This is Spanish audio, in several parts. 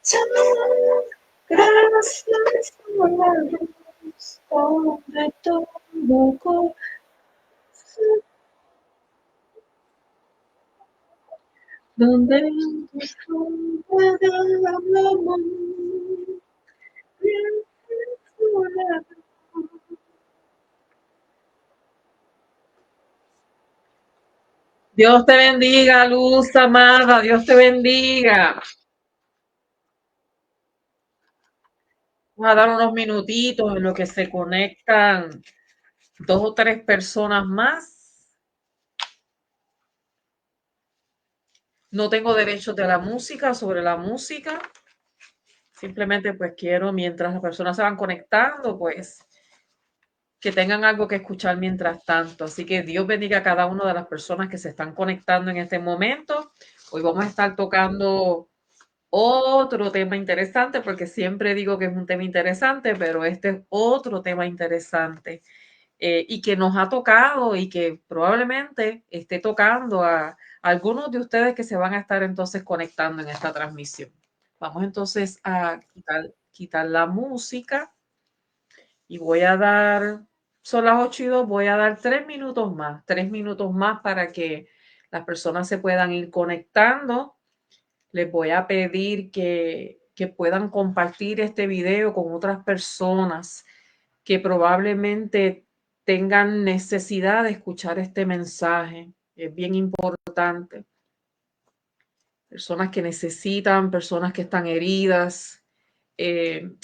Señor, gracias por la luz sobre todo corazón, donde tu sombra del amor, gracias por la luz. Dios te bendiga, Luz amada, Dios te bendiga. Vamos a dar unos minutitos en lo que se conectan dos o tres personas más. No tengo derechos de la música, sobre la música. Simplemente pues quiero, mientras las personas se van conectando, pues que tengan algo que escuchar mientras tanto. Así que Dios bendiga a cada una de las personas que se están conectando en este momento. Hoy vamos a estar tocando otro tema interesante, porque siempre digo que es un tema interesante, pero este es otro tema interesante y que nos ha tocado y que probablemente esté tocando a algunos de ustedes que se van a estar entonces conectando en esta transmisión. Vamos entonces a quitar la música y voy a dar, son las 8:02, voy a dar 3 minutos más para que las personas se puedan ir conectando. Les voy a pedir que puedan compartir este video con otras personas que probablemente tengan necesidad de escuchar este mensaje. Es bien importante. Personas que necesitan, personas que están heridas.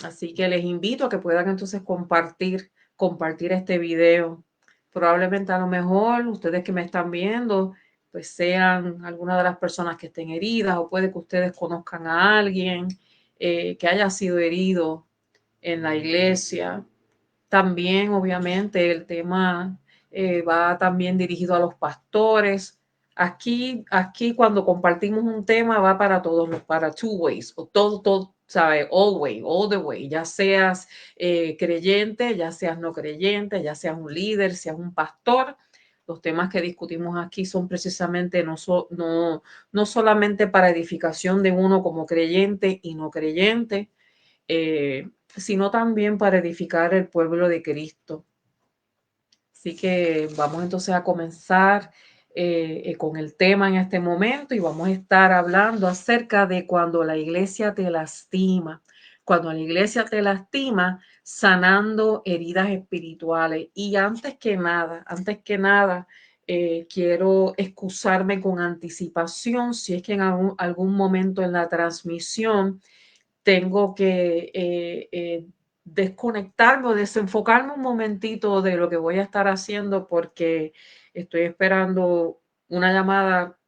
Así que les invito a que puedan entonces compartir este video. Probablemente a lo mejor ustedes que me están viendo, pues sean algunas de las personas que estén heridas o puede que ustedes conozcan a alguien que haya sido herido en la iglesia. También, obviamente, el tema va también dirigido a los pastores. Aquí cuando compartimos un tema va para todos, para two ways, o todo, ¿sabe? All way, all the way, ya seas creyente, ya seas no creyente, ya seas un líder, seas un pastor. Los temas que discutimos aquí son precisamente no solamente para edificación de uno como creyente y no creyente, sino también para edificar el pueblo de Cristo. Así que vamos entonces a comenzar con el tema en este momento y vamos a estar hablando acerca de cuando la iglesia te lastima. Cuando la iglesia te lastima, sanando heridas espirituales. Y antes que nada, quiero excusarme con anticipación si es que en algún momento en la transmisión tengo que desconectarme o desenfocarme un momentito de lo que voy a estar haciendo porque estoy esperando una llamada,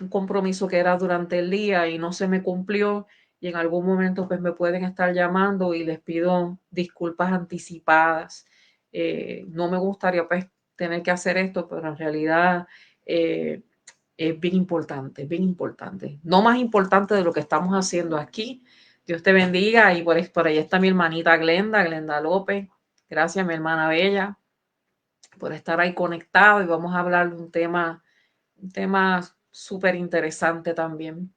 un compromiso que era durante el día y no se me cumplió y en algún momento pues me pueden estar llamando y les pido disculpas anticipadas. No me gustaría pues tener que hacer esto, pero en realidad es bien importante, bien importante. No más importante de lo que estamos haciendo aquí. Dios te bendiga. Y por ahí está mi hermanita Glenda López. Gracias, mi hermana Bella, por estar ahí conectado. Y vamos a hablar de un tema súper interesante también.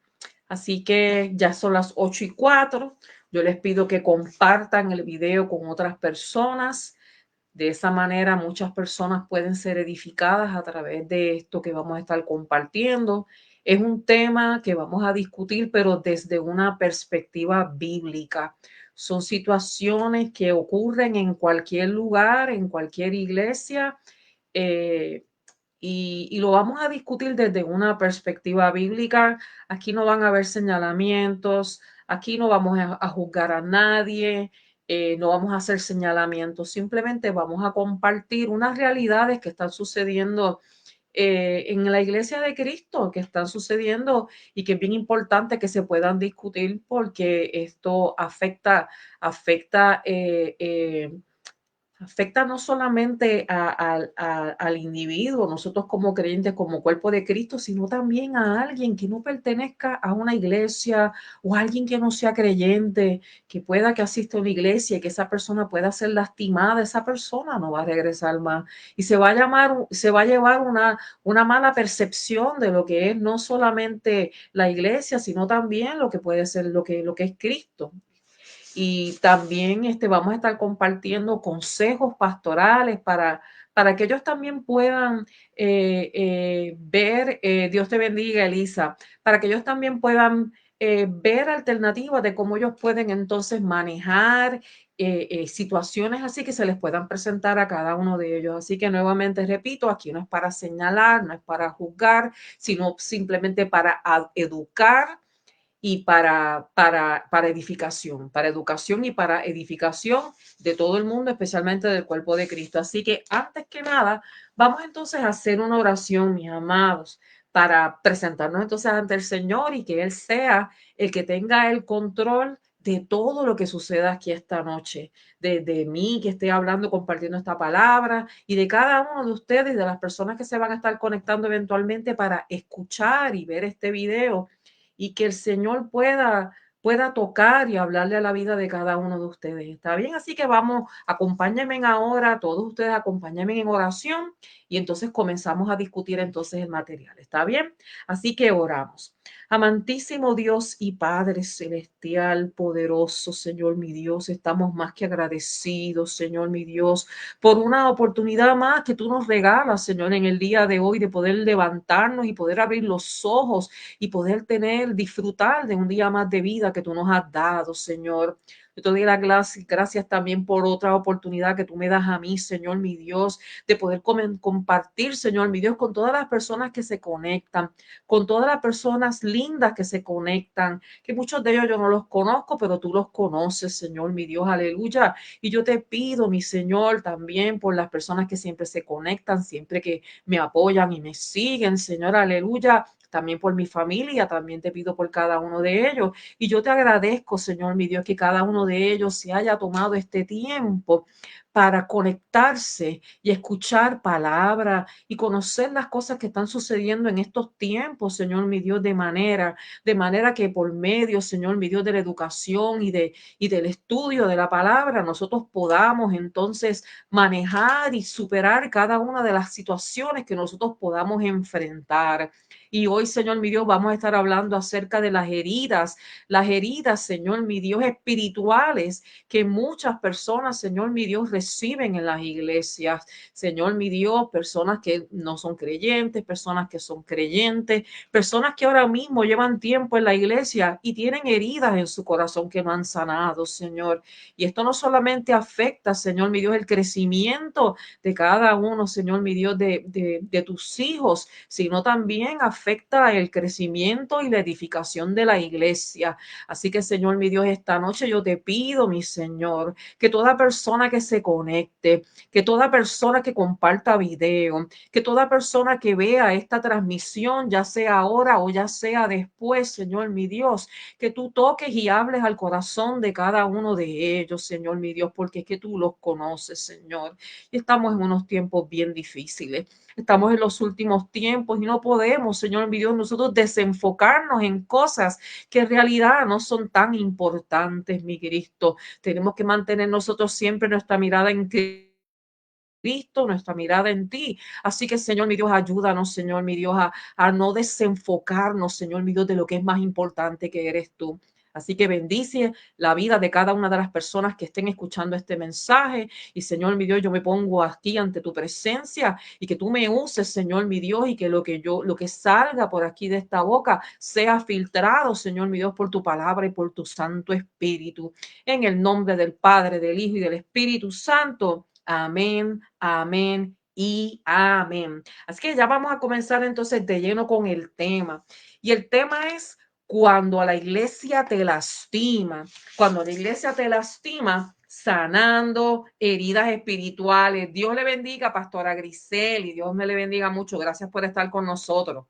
Así que ya son las 8:04. Yo les pido que compartan el video con otras personas. De esa manera, muchas personas pueden ser edificadas a través de esto que vamos a estar compartiendo. Es un tema que vamos a discutir, pero desde una perspectiva bíblica. Son situaciones que ocurren en cualquier lugar, en cualquier iglesia, eh, y lo vamos a discutir desde una perspectiva bíblica. Aquí no van a haber señalamientos, aquí no vamos a juzgar a nadie, no vamos a hacer señalamientos, simplemente vamos a compartir unas realidades que están sucediendo en la iglesia de Cristo, que están sucediendo y que es bien importante que se puedan discutir porque esto afecta afecta no solamente al individuo, nosotros como creyentes, como cuerpo de Cristo, sino también a alguien que no pertenezca a una iglesia o a alguien que no sea creyente, que pueda que asista a una iglesia y que esa persona pueda ser lastimada, esa persona no va a regresar más y se va a llevar una mala percepción de lo que es no solamente la iglesia, sino también lo que puede ser lo que es Cristo. Y también vamos a estar compartiendo consejos pastorales para que ellos también puedan ver, Dios te bendiga, Elisa, para que ellos también puedan ver alternativas de cómo ellos pueden entonces manejar situaciones así que se les puedan presentar a cada uno de ellos. Así que nuevamente repito, aquí no es para señalar, no es para juzgar, sino simplemente para educar y para educación y para edificación de todo el mundo, especialmente del cuerpo de Cristo. Así que antes que nada, vamos entonces a hacer una oración, mis amados, para presentarnos entonces ante el Señor y que Él sea el que tenga el control de todo lo que suceda aquí esta noche, de mí que esté hablando, compartiendo esta palabra y de cada uno de ustedes y de las personas que se van a estar conectando eventualmente para escuchar y ver este video y que el Señor pueda tocar y hablarle a la vida de cada uno de ustedes. ¿Está bien? Así que vamos, acompáñenme ahora, todos ustedes acompáñenme en oración y entonces comenzamos a discutir entonces el material. ¿Está bien? Así que oramos. Amantísimo Dios y Padre celestial, poderoso Señor mi Dios, estamos más que agradecidos, Señor mi Dios, por una oportunidad más que tú nos regalas, Señor, en el día de hoy de poder levantarnos y poder abrir los ojos y poder disfrutar de un día más de vida que tú nos has dado, Señor. Yo te doy las gracias también por otra oportunidad que tú me das a mí, Señor, mi Dios, de poder compartir, Señor, mi Dios, con todas las personas que se conectan, con todas las personas lindas que se conectan, que muchos de ellos yo no los conozco, pero tú los conoces, Señor, mi Dios, aleluya. Y yo te pido, mi Señor, también por las personas que siempre se conectan, siempre que me apoyan y me siguen, Señor, aleluya, también por mi familia, también te pido por cada uno de ellos. Y yo te agradezco, Señor, mi Dios, que cada uno de ellos se haya tomado este tiempo para conectarse y escuchar palabra y conocer las cosas que están sucediendo en estos tiempos, Señor, mi Dios, de manera que por medio, Señor, mi Dios, de la educación y del estudio de la palabra, nosotros podamos entonces manejar y superar cada una de las situaciones que nosotros podamos enfrentar. Y hoy, Señor mi Dios, vamos a estar hablando acerca de las heridas, Señor mi Dios, espirituales que muchas personas, Señor mi Dios, reciben en las iglesias. Señor mi Dios, personas que no son creyentes, personas que son creyentes, personas que ahora mismo llevan tiempo en la iglesia y tienen heridas en su corazón que no han sanado, Señor. Y esto no solamente afecta, Señor mi Dios, el crecimiento de cada uno, Señor mi Dios, de tus hijos, sino también afecta el crecimiento y la edificación de la iglesia. Así que, Señor mi Dios, esta noche yo te pido, mi Señor, que toda persona que se conecte, que toda persona que comparta video, que toda persona que vea esta transmisión, ya sea ahora o ya sea después, Señor mi Dios, que tú toques y hables al corazón de cada uno de ellos, Señor mi Dios, porque es que tú los conoces, Señor. Y estamos en unos tiempos bien difíciles. Estamos en los últimos tiempos y no podemos, Señor mi Dios, nosotros desenfocarnos en cosas que en realidad no son tan importantes, mi Cristo. Tenemos que mantener nosotros siempre nuestra mirada en Cristo, nuestra mirada en ti. Así que, Señor mi Dios, ayúdanos, Señor mi Dios, a no desenfocarnos, Señor mi Dios, de lo que es más importante que eres tú. Así que bendice la vida de cada una de las personas que estén escuchando este mensaje. Y Señor mi Dios, yo me pongo aquí ante tu presencia y que tú me uses, Señor mi Dios, y que lo que salga por aquí de esta boca sea filtrado, Señor mi Dios, por tu palabra y por tu Santo Espíritu. En el nombre del Padre, del Hijo y del Espíritu Santo. Amén, amén y amén. Así que ya vamos a comenzar entonces de lleno con el tema. Y el tema es cuando a la iglesia te lastima, cuando la iglesia te lastima, sanando heridas espirituales. Dios le bendiga, Pastora Grisel, y Dios me le bendiga mucho. Gracias por estar con nosotros.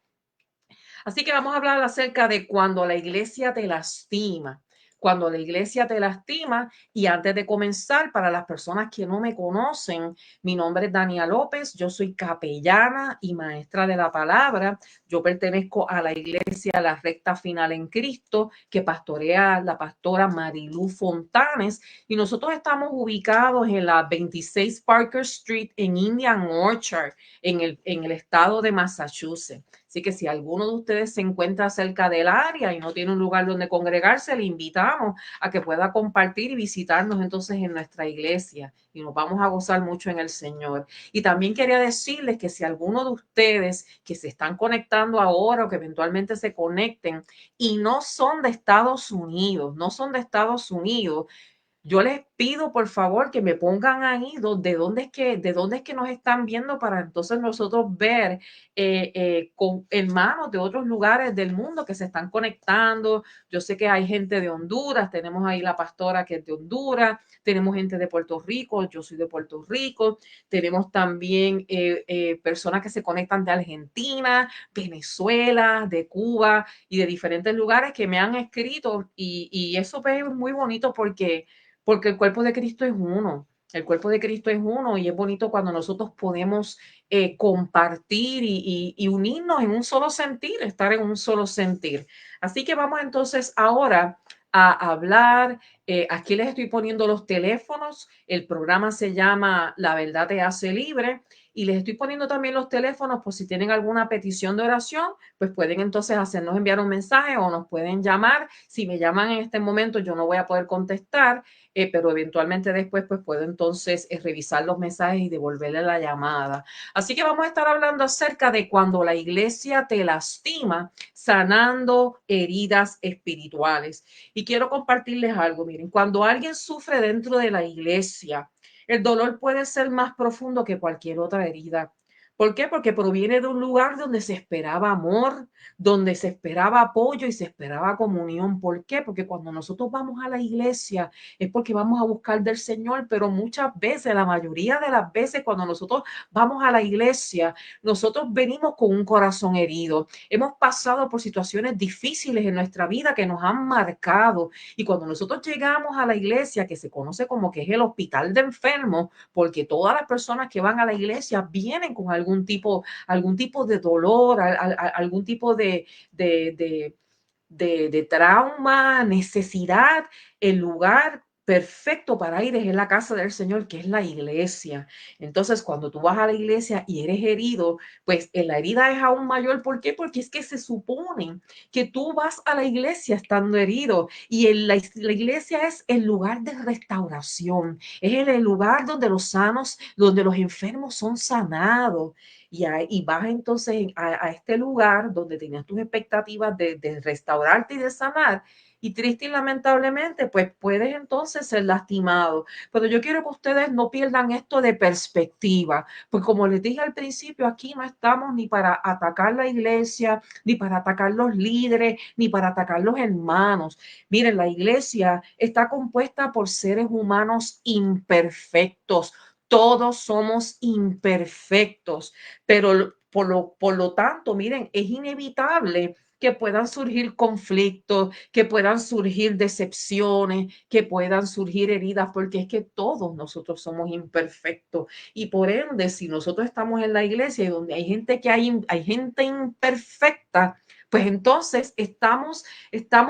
Así que vamos a hablar acerca de cuando la iglesia te lastima. cuando la iglesia te lastima. Y antes de comenzar, para las personas que no me conocen, mi nombre es Dania López, yo soy capellana y maestra de la palabra. Yo pertenezco a la iglesia La Recta Final en Cristo, que pastorea la pastora Marilú Fontanes, y nosotros estamos ubicados en la 26 Parker Street en Indian Orchard, en el estado de Massachusetts. Así que si alguno de ustedes se encuentra cerca del área y no tiene un lugar donde congregarse, le invitamos a que pueda compartir y visitarnos entonces en nuestra iglesia, y nos vamos a gozar mucho en el Señor. Y también quería decirles que si alguno de ustedes que se están conectando ahora o que eventualmente se conecten y no son de Estados Unidos, yo les pido por favor que me pongan ahí de dónde es que nos están viendo, para entonces nosotros ver con hermanos de otros lugares del mundo que se están conectando. Yo sé que hay gente de Honduras, tenemos ahí la pastora que es de Honduras, tenemos gente de Puerto Rico, yo soy de Puerto Rico, tenemos también personas que se conectan de Argentina, Venezuela, de Cuba y de diferentes lugares que me han escrito, y eso es muy bonito porque el cuerpo de Cristo es uno. El cuerpo de Cristo es uno, y es bonito cuando nosotros podemos compartir y unirnos en un solo sentir, estar en un solo sentir. Así que vamos entonces ahora a hablar. Aquí les estoy poniendo los teléfonos. El programa se llama La Verdad Te Hace Libre. Y les estoy poniendo también los teléfonos por si tienen alguna petición de oración, pues pueden entonces hacernos enviar un mensaje o nos pueden llamar. Si me llaman en este momento, yo no voy a poder contestar, pero eventualmente después pues puedo entonces revisar los mensajes y devolverle la llamada. Así que vamos a estar hablando acerca de cuando la iglesia te lastima, sanando heridas espirituales. Y quiero compartirles algo. Miren, cuando alguien sufre dentro de la iglesia, el dolor puede ser más profundo que cualquier otra herida. ¿Por qué? Porque proviene de un lugar donde se esperaba amor, donde se esperaba apoyo y se esperaba comunión. ¿Por qué? Porque cuando nosotros vamos a la iglesia es porque vamos a buscar del Señor, pero muchas veces, la mayoría de las veces, cuando nosotros vamos a la iglesia, nosotros venimos con un corazón herido. Hemos pasado por situaciones difíciles en nuestra vida que nos han marcado, y cuando nosotros llegamos a la iglesia, que se conoce como que es el hospital de enfermos, porque todas las personas que van a la iglesia vienen con algún tipo de dolor, algún tipo de trauma, necesidad. El lugar perfecto para ir es en la casa del Señor, que es la iglesia. Entonces, cuando tú vas a la iglesia y eres herido, pues la herida es aún mayor. ¿Por qué? Porque es que se supone que tú vas a la iglesia estando herido, y la iglesia es el lugar de restauración, es el lugar donde los sanos, donde los enfermos son sanados. Y vas entonces a este lugar donde tenías tus expectativas de restaurarte y de sanar, y triste y lamentablemente, pues puedes entonces ser lastimado. Pero yo quiero que ustedes no pierdan esto de perspectiva, pues como les dije al principio, aquí no estamos ni para atacar la iglesia, ni para atacar los líderes, ni para atacar los hermanos. Miren, la iglesia está compuesta por seres humanos imperfectos. Todos somos imperfectos, pero por lo tanto, miren, es inevitable que puedan surgir conflictos, que puedan surgir decepciones, que puedan surgir heridas, porque es que todos nosotros somos imperfectos. Y por ende, si nosotros estamos en la iglesia y donde hay gente hay gente imperfecta, pues entonces estamos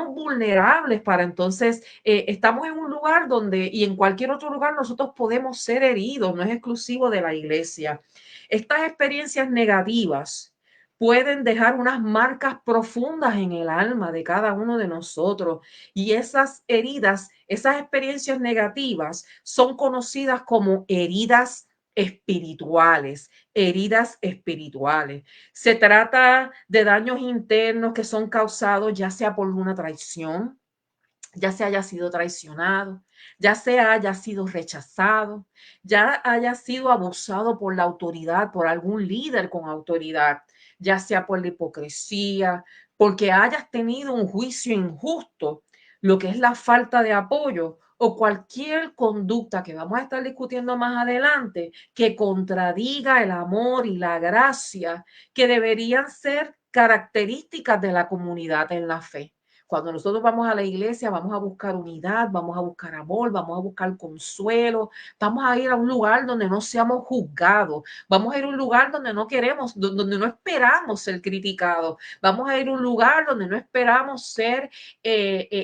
vulnerables para entonces, estamos en un lugar donde, y en cualquier otro lugar, nosotros podemos ser heridos, no es exclusivo de la iglesia. Estas experiencias negativas pueden dejar unas marcas profundas en el alma de cada uno de nosotros, y esas heridas, esas experiencias negativas son conocidas como heridas espirituales, heridas espirituales. Se trata de daños internos que son causados ya sea por una traición, ya se haya sido traicionado, ya se haya sido rechazado, ya haya sido abusado por la autoridad, por algún líder con autoridad, ya sea por la hipocresía, porque hayas tenido un juicio injusto, lo que es la falta de apoyo o cualquier conducta que vamos a estar discutiendo más adelante que contradiga el amor y la gracia que deberían ser características de la comunidad en la fe. Cuando nosotros vamos a la iglesia, vamos a buscar unidad, vamos a buscar amor, vamos a buscar consuelo, vamos a ir a un lugar donde no seamos juzgados, vamos a ir a un lugar donde no queremos, donde no esperamos ser criticados, vamos a ir a un lugar donde no esperamos ser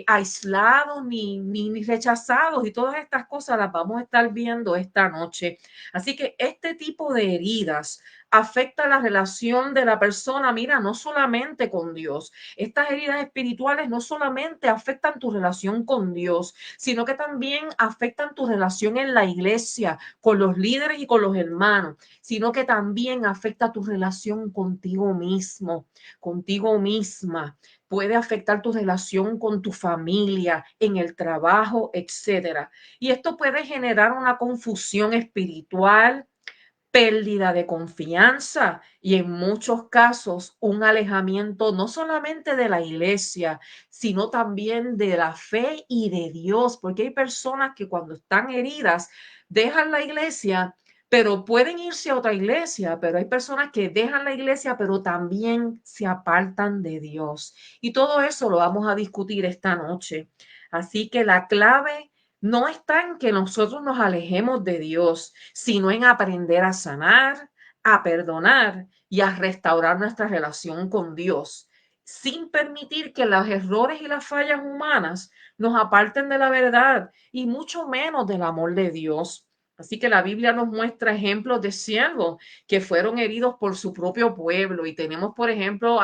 aislados ni rechazados, y todas estas cosas las vamos a estar viendo esta noche. Así que este tipo de heridas afecta la relación de la persona, mira, no solamente con Dios. Estas heridas espirituales no solamente afectan tu relación con Dios, sino que también afectan tu relación en la iglesia, con los líderes y con los hermanos, sino que también afecta tu relación contigo mismo, contigo misma. Puede afectar tu relación con tu familia, en el trabajo, etcétera. Y esto puede generar una confusión espiritual, pérdida de confianza y en muchos casos un alejamiento no solamente de la iglesia, sino también de la fe y de Dios, porque hay personas que cuando están heridas dejan la iglesia, pero pueden irse a otra iglesia, pero hay personas que dejan la iglesia, pero también se apartan de Dios. Y todo eso lo vamos a discutir esta noche. Así que la clave no está en que nosotros nos alejemos de Dios, sino en aprender a sanar, a perdonar y a restaurar nuestra relación con Dios, sin permitir que los errores y las fallas humanas nos aparten de la verdad y mucho menos del amor de Dios. Así que la Biblia nos muestra ejemplos de siervos que fueron heridos por su propio pueblo. Y tenemos, por ejemplo,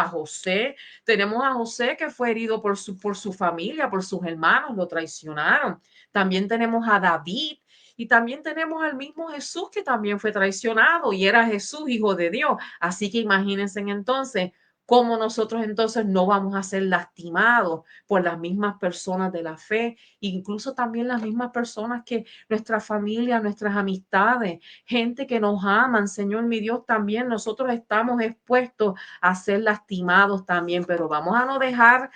tenemos a José que fue herido por su familia, por sus hermanos, lo traicionaron. También tenemos a David y también tenemos al mismo Jesús que también fue traicionado y era Jesús, hijo de Dios. Así que imagínense entonces cómo nosotros entonces no vamos a ser lastimados por las mismas personas de la fe, incluso también las mismas personas que nuestra familia, nuestras amistades, gente que nos aman, Señor mi Dios, también nosotros estamos expuestos a ser lastimados también, pero vamos a no dejar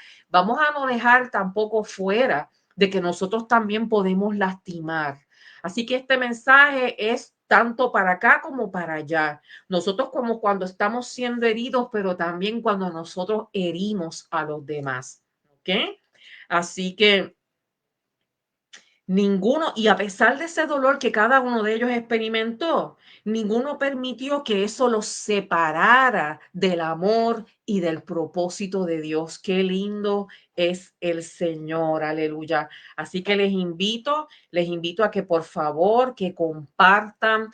tampoco fuera de que nosotros también podemos lastimar. Así que este mensaje es tanto para acá como para allá. Nosotros como cuando estamos siendo heridos, pero también cuando nosotros herimos a los demás. ¿Ok? Así que ninguno, y a pesar de ese dolor que cada uno de ellos experimentó, ninguno permitió que eso los separara del amor y del propósito de Dios. Qué lindo es el Señor, aleluya. Así que les invito a que por favor, que compartan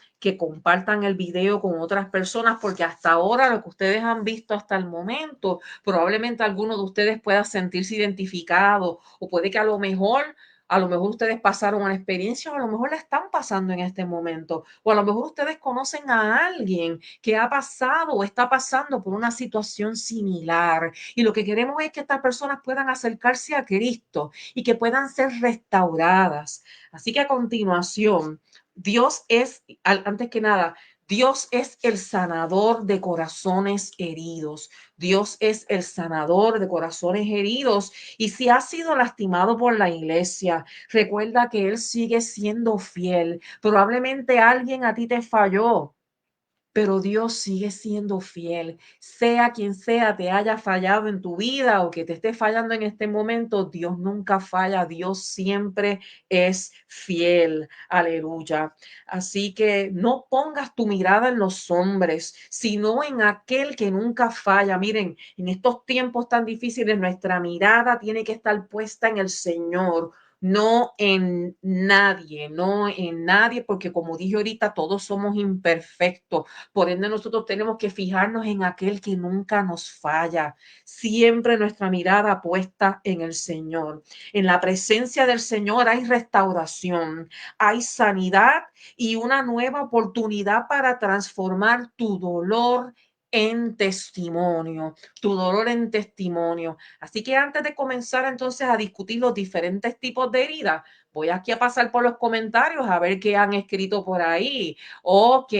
el video con otras personas, porque hasta ahora lo que ustedes han visto hasta el momento, probablemente alguno de ustedes pueda sentirse identificado o puede que a lo mejor ustedes pasaron una experiencia o a lo mejor la están pasando en este momento. O a lo mejor ustedes conocen a alguien que ha pasado o está pasando por una situación similar. Y lo que queremos es que estas personas puedan acercarse a Cristo y que puedan ser restauradas. Así que a continuación, antes que nada, Dios es el sanador de corazones heridos. Dios es el sanador de corazones heridos. Y si has sido lastimado por la iglesia, recuerda que Él sigue siendo fiel. Probablemente alguien a ti te falló, pero Dios sigue siendo fiel. Sea quien sea te haya fallado en tu vida o que te esté fallando en este momento, Dios nunca falla. Dios siempre es fiel. Aleluya. Así que no pongas tu mirada en los hombres, sino en aquel que nunca falla. Miren, en estos tiempos tan difíciles, nuestra mirada tiene que estar puesta en el Señor, no en nadie, porque como dije ahorita, todos somos imperfectos. Por ende, nosotros tenemos que fijarnos en aquel que nunca nos falla. Siempre nuestra mirada puesta en el Señor. En la presencia del Señor hay restauración, hay sanidad y una nueva oportunidad para transformar tu dolor en testimonio. Así que antes de comenzar entonces a discutir los diferentes tipos de heridas, Voy aquí a pasar por los comentarios a ver qué han escrito por ahí. Ok,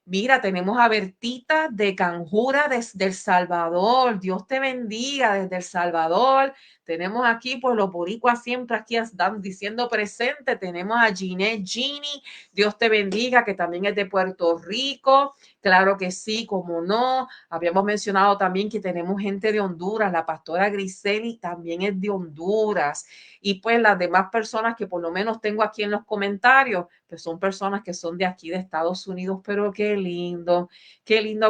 mira, tenemos a Bertita de Canjura desde El Salvador. Dios te bendiga desde El Salvador. Tenemos aquí, pues los boricuas siempre aquí están diciendo presente. Tenemos a Ginette Gini. Dios te bendiga, que también es de Puerto Rico. Claro que sí, como no. Habíamos mencionado también que tenemos gente de Honduras. La pastora Griseli también es de Honduras. Y pues las demás personas que por lo menos tengo aquí en los comentarios, pues son personas que son de aquí de Estados Unidos, pero qué lindo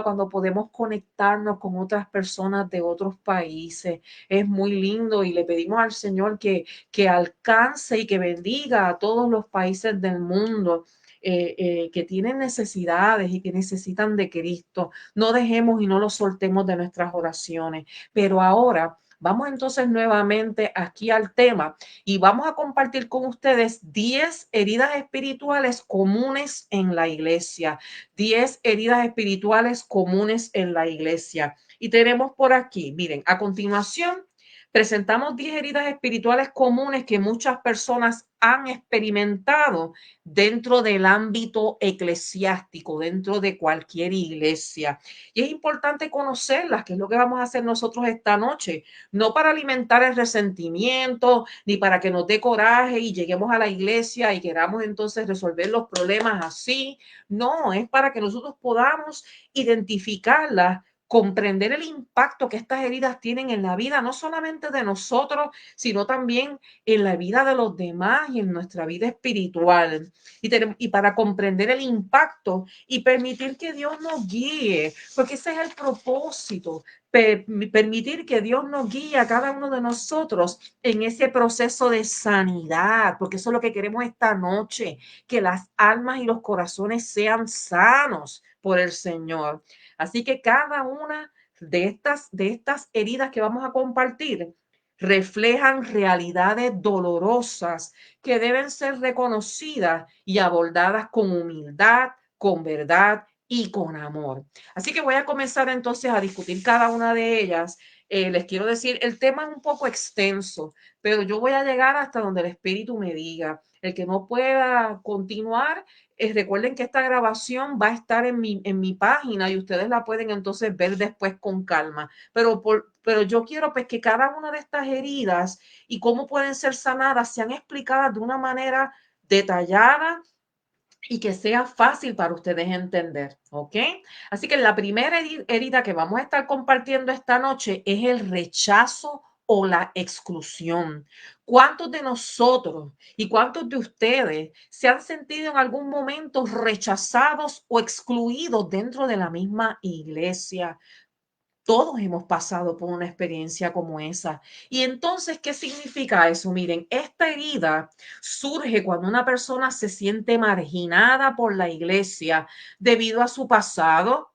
cuando podemos conectarnos con otras personas de otros países. Es muy lindo y le pedimos al Señor que alcance y que bendiga a todos los países del mundo. Que tienen necesidades y que necesitan de Cristo. No dejemos y no lo soltemos de nuestras oraciones. Pero ahora vamos entonces nuevamente aquí al tema y vamos a compartir con ustedes 10 heridas espirituales comunes en la iglesia. 10 heridas espirituales comunes en la iglesia. Y tenemos por aquí, miren, a continuación presentamos 10 heridas espirituales comunes que muchas personas han experimentado dentro del ámbito eclesiástico, dentro de cualquier iglesia. Y es importante conocerlas, que es lo que vamos a hacer nosotros esta noche, no para alimentar el resentimiento, ni para que nos dé coraje y lleguemos a la iglesia y queramos entonces resolver los problemas así. No, es para que nosotros podamos identificarlas, comprender el impacto que estas heridas tienen en la vida, no solamente de nosotros, sino también en la vida de los demás y en nuestra vida espiritual. Y para comprender el impacto y permitir que Dios nos guíe, porque ese es el propósito, permitir que Dios nos guíe a cada uno de nosotros en ese proceso de sanidad, porque eso es lo que queremos esta noche, que las almas y los corazones sean sanos por el Señor. Así que cada una de estas heridas que vamos a compartir reflejan realidades dolorosas que deben ser reconocidas y abordadas con humildad, con verdad y con amor. Así que voy a comenzar entonces a discutir cada una de ellas. Les quiero decir, el tema es un poco extenso, pero yo voy a llegar hasta donde el Espíritu me diga. El que no pueda continuar, recuerden que esta grabación va a estar en mi página y ustedes la pueden entonces ver después con calma. Pero yo quiero pues que cada una de estas heridas y cómo pueden ser sanadas sean explicadas de una manera detallada y que sea fácil para ustedes entender, ¿ok? Así que la primera herida que vamos a estar compartiendo esta noche es el rechazo o la exclusión. ¿Cuántos de nosotros y cuántos de ustedes se han sentido en algún momento rechazados o excluidos dentro de la misma iglesia? Todos hemos pasado por una experiencia como esa. Y entonces, ¿qué significa eso? Miren, esta herida surge cuando una persona se siente marginada por la iglesia debido a su pasado,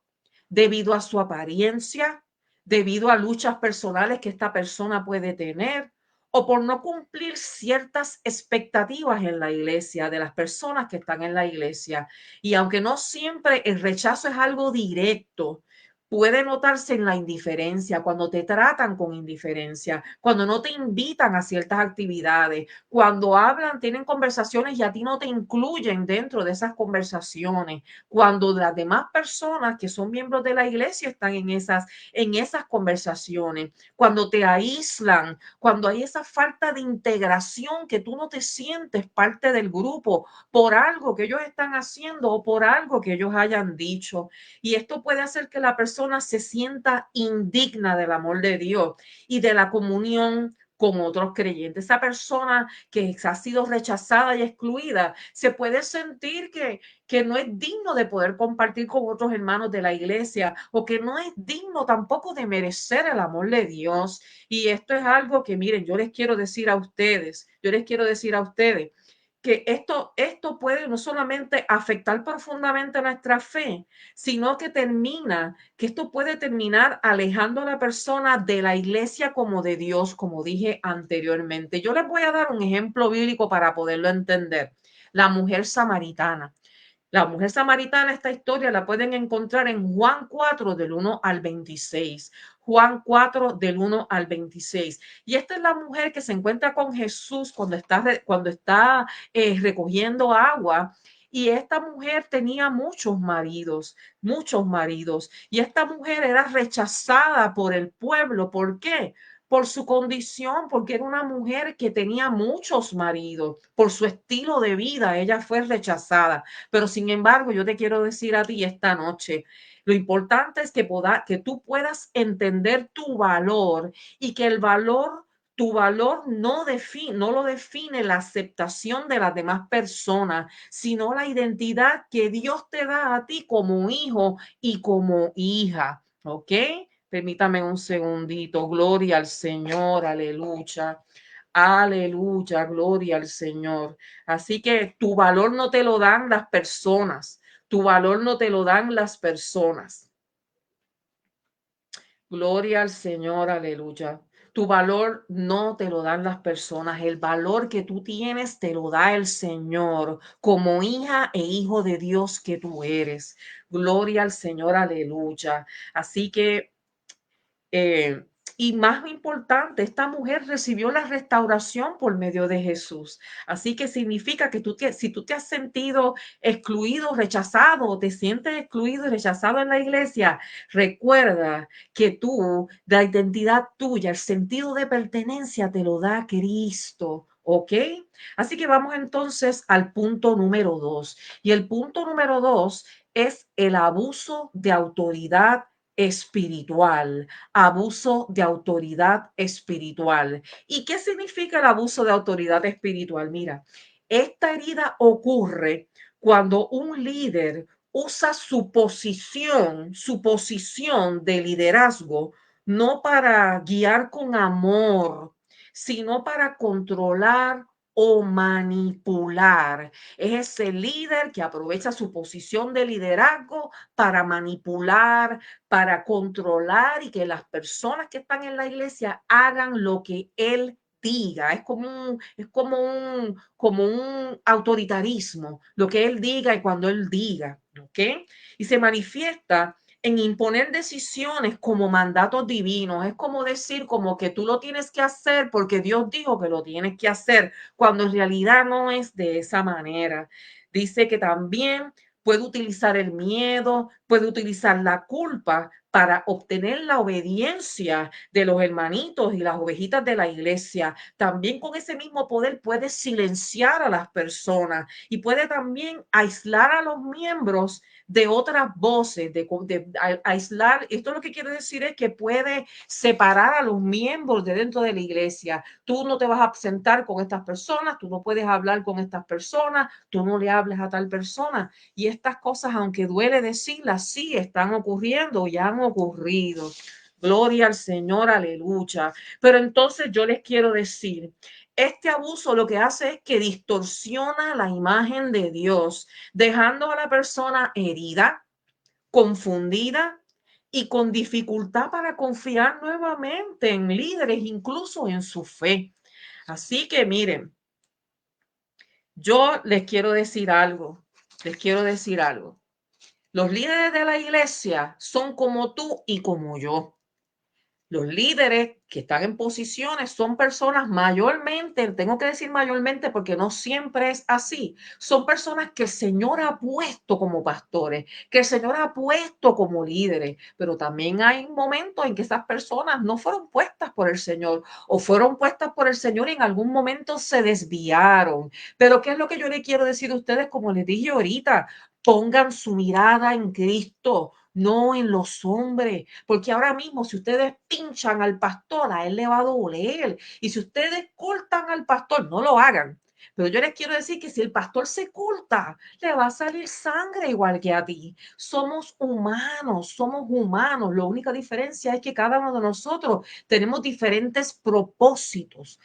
debido a su apariencia, debido a luchas personales que esta persona puede tener o por no cumplir ciertas expectativas en la iglesia, de las personas que están en la iglesia. Y aunque no siempre el rechazo es algo directo, puede notarse en la indiferencia, cuando te tratan con indiferencia, cuando no te invitan a ciertas actividades, cuando hablan, tienen conversaciones y a ti no te incluyen dentro de esas conversaciones, cuando las demás personas que son miembros de la iglesia están en esas conversaciones, cuando te aíslan, cuando hay esa falta de integración, que tú no te sientes parte del grupo por algo que ellos están haciendo o por algo que ellos hayan dicho. Y esto puede hacer que la persona se sienta indigna del amor de Dios y de la comunión con otros creyentes. Esa persona que ha sido rechazada y excluida se puede sentir que no es digno de poder compartir con otros hermanos de la iglesia o que no es digno tampoco de merecer el amor de Dios. Y esto es algo que, miren, yo les quiero decir a ustedes que esto puede no solamente afectar profundamente nuestra fe, sino que esto puede terminar alejando a la persona de la iglesia como de Dios, como dije anteriormente. Yo les voy a dar un ejemplo bíblico para poderlo entender. La mujer samaritana. La mujer samaritana, esta historia la pueden encontrar en Juan 4 del 1 al 26. Juan 4 del 1 al 26. Y esta es la mujer que se encuentra con Jesús cuando está recogiendo agua. Y esta mujer tenía muchos maridos, muchos maridos. Y esta mujer era rechazada por el pueblo. ¿Por qué? Por su condición, porque era una mujer que tenía muchos maridos, por su estilo de vida, ella fue rechazada. Pero sin embargo, yo te quiero decir a ti esta noche, lo importante es que tú puedas entender tu valor y que tu valor no lo define la aceptación de las demás personas, sino la identidad que Dios te da a ti como hijo y como hija. ¿Ok? Permítame un segundito. Gloria al Señor, aleluya. Aleluya, gloria al Señor. Así que tu valor no te lo dan las personas. Tu valor no te lo dan las personas. Gloria al Señor, aleluya. Tu valor no te lo dan las personas. El valor que tú tienes te lo da el Señor como hija e hijo de Dios que tú eres. Gloria al Señor, aleluya. Así que eh, y más importante, esta mujer recibió la restauración por medio de Jesús. Así que significa que si tú te has sentido excluido, rechazado, o te sientes excluido y rechazado en la iglesia, recuerda que tú, la identidad tuya, el sentido de pertenencia te lo da Cristo. ¿Ok? Así que vamos entonces al punto número 2. Y el punto número 2 es el abuso de autoridad espiritual. Abuso de autoridad espiritual. ¿Y qué significa el abuso de autoridad espiritual? Mira, esta herida ocurre cuando un líder usa su posición de liderazgo, no para guiar con amor, sino para controlar o manipular. Es ese líder que aprovecha su posición de liderazgo para manipular, para controlar y que las personas que están en la iglesia hagan lo que él diga. Es como un autoritarismo, lo que él diga y cuando él diga, ¿ok? Y se manifiesta en imponer decisiones como mandatos divinos. Es como decir, como que tú lo tienes que hacer porque Dios dijo que lo tienes que hacer, cuando en realidad no es de esa manera. Dice que también puede utilizar el miedo, puede utilizar la culpa para obtener la obediencia de los hermanitos y las ovejitas de la iglesia. También con ese mismo poder puede silenciar a las personas y puede también aislar a los miembros de otras voces, de aislar. Esto lo que quiere decir es que puede separar a los miembros de dentro de la iglesia. Tú no te vas a sentar con estas personas, tú no puedes hablar con estas personas, tú no le hables a tal persona. Y estas cosas, aunque duele decirlas, sí están ocurriendo, ya han ocurrido. Gloria al Señor, aleluya. Pero entonces yo les quiero decir, este abuso lo que hace es que distorsiona la imagen de Dios, dejando a la persona herida, confundida y con dificultad para confiar nuevamente en líderes, incluso en su fe. Así que miren, yo les quiero decir algo, les quiero decir algo. Los líderes de la iglesia son como tú y como yo. Los líderes que están en posiciones son personas mayormente, tengo que decir mayormente porque no siempre es así, son personas que el Señor ha puesto como pastores, que el Señor ha puesto como líderes, pero también hay momentos en que esas personas no fueron puestas por el Señor o fueron puestas por el Señor y en algún momento se desviaron. Pero ¿qué es lo que yo le quiero decir a ustedes? Como les dije ahorita, pongan su mirada en Cristo, no en los hombres, porque ahora mismo si ustedes pinchan al pastor, a él le va a doler. Y si ustedes cortan al pastor, no lo hagan. Pero yo les quiero decir que si el pastor se corta, le va a salir sangre igual que a ti. Somos humanos, somos humanos. La única diferencia es que cada uno de nosotros tenemos diferentes propósitos.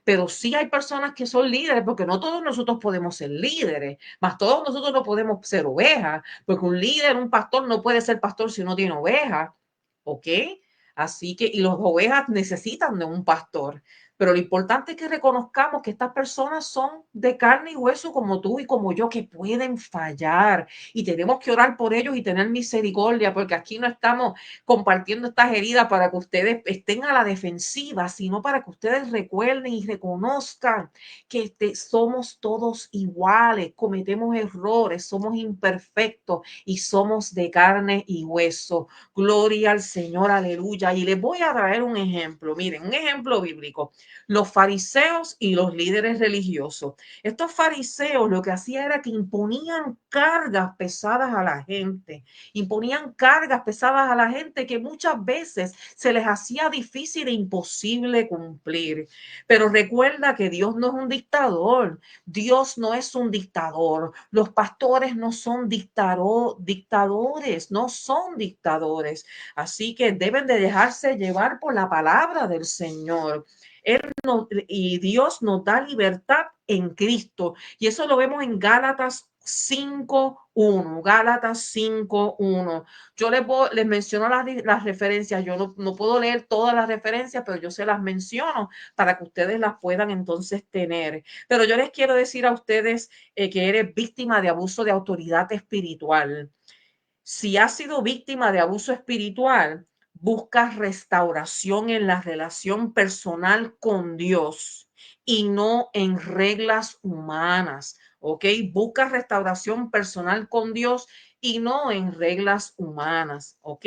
Pero sí hay personas que son líderes, porque no todos nosotros podemos ser líderes, más todos nosotros no podemos ser ovejas, porque un líder, un pastor no puede ser pastor si no tiene ovejas, ¿ok? Así que, y las ovejas necesitan de un pastor. Pero lo importante es que reconozcamos que estas personas son de carne y hueso como tú y como yo, que pueden fallar y tenemos que orar por ellos y tener misericordia, porque aquí no estamos compartiendo estas heridas para que ustedes estén a la defensiva, sino para que ustedes recuerden y reconozcan que somos todos iguales, cometemos errores, somos imperfectos y somos de carne y hueso. Gloria al Señor, aleluya. Y les voy a traer un ejemplo, miren, un ejemplo bíblico. Los fariseos y los líderes religiosos. Estos fariseos lo que hacían era que imponían cargas pesadas a la gente, imponían cargas pesadas a la gente que muchas veces se les hacía difícil e imposible cumplir. Pero recuerda que Dios no es un dictador, Dios no es un dictador, los pastores no son dictadores, no son dictadores, así que deben de dejarse llevar por la palabra del Señor. Y Dios nos da libertad en Cristo. Y eso lo vemos en Gálatas 5:1. Gálatas 5:1. Yo les menciono las referencias. Yo no puedo leer todas las referencias, pero yo se las menciono para que ustedes las puedan entonces tener. Pero yo les quiero decir a ustedes que eres víctima de abuso de autoridad espiritual. Si has sido víctima de abuso espiritual, buscas restauración en la relación personal con Dios y no en reglas humanas, ¿ok? Buscas restauración personal con Dios y no en reglas humanas, ¿ok?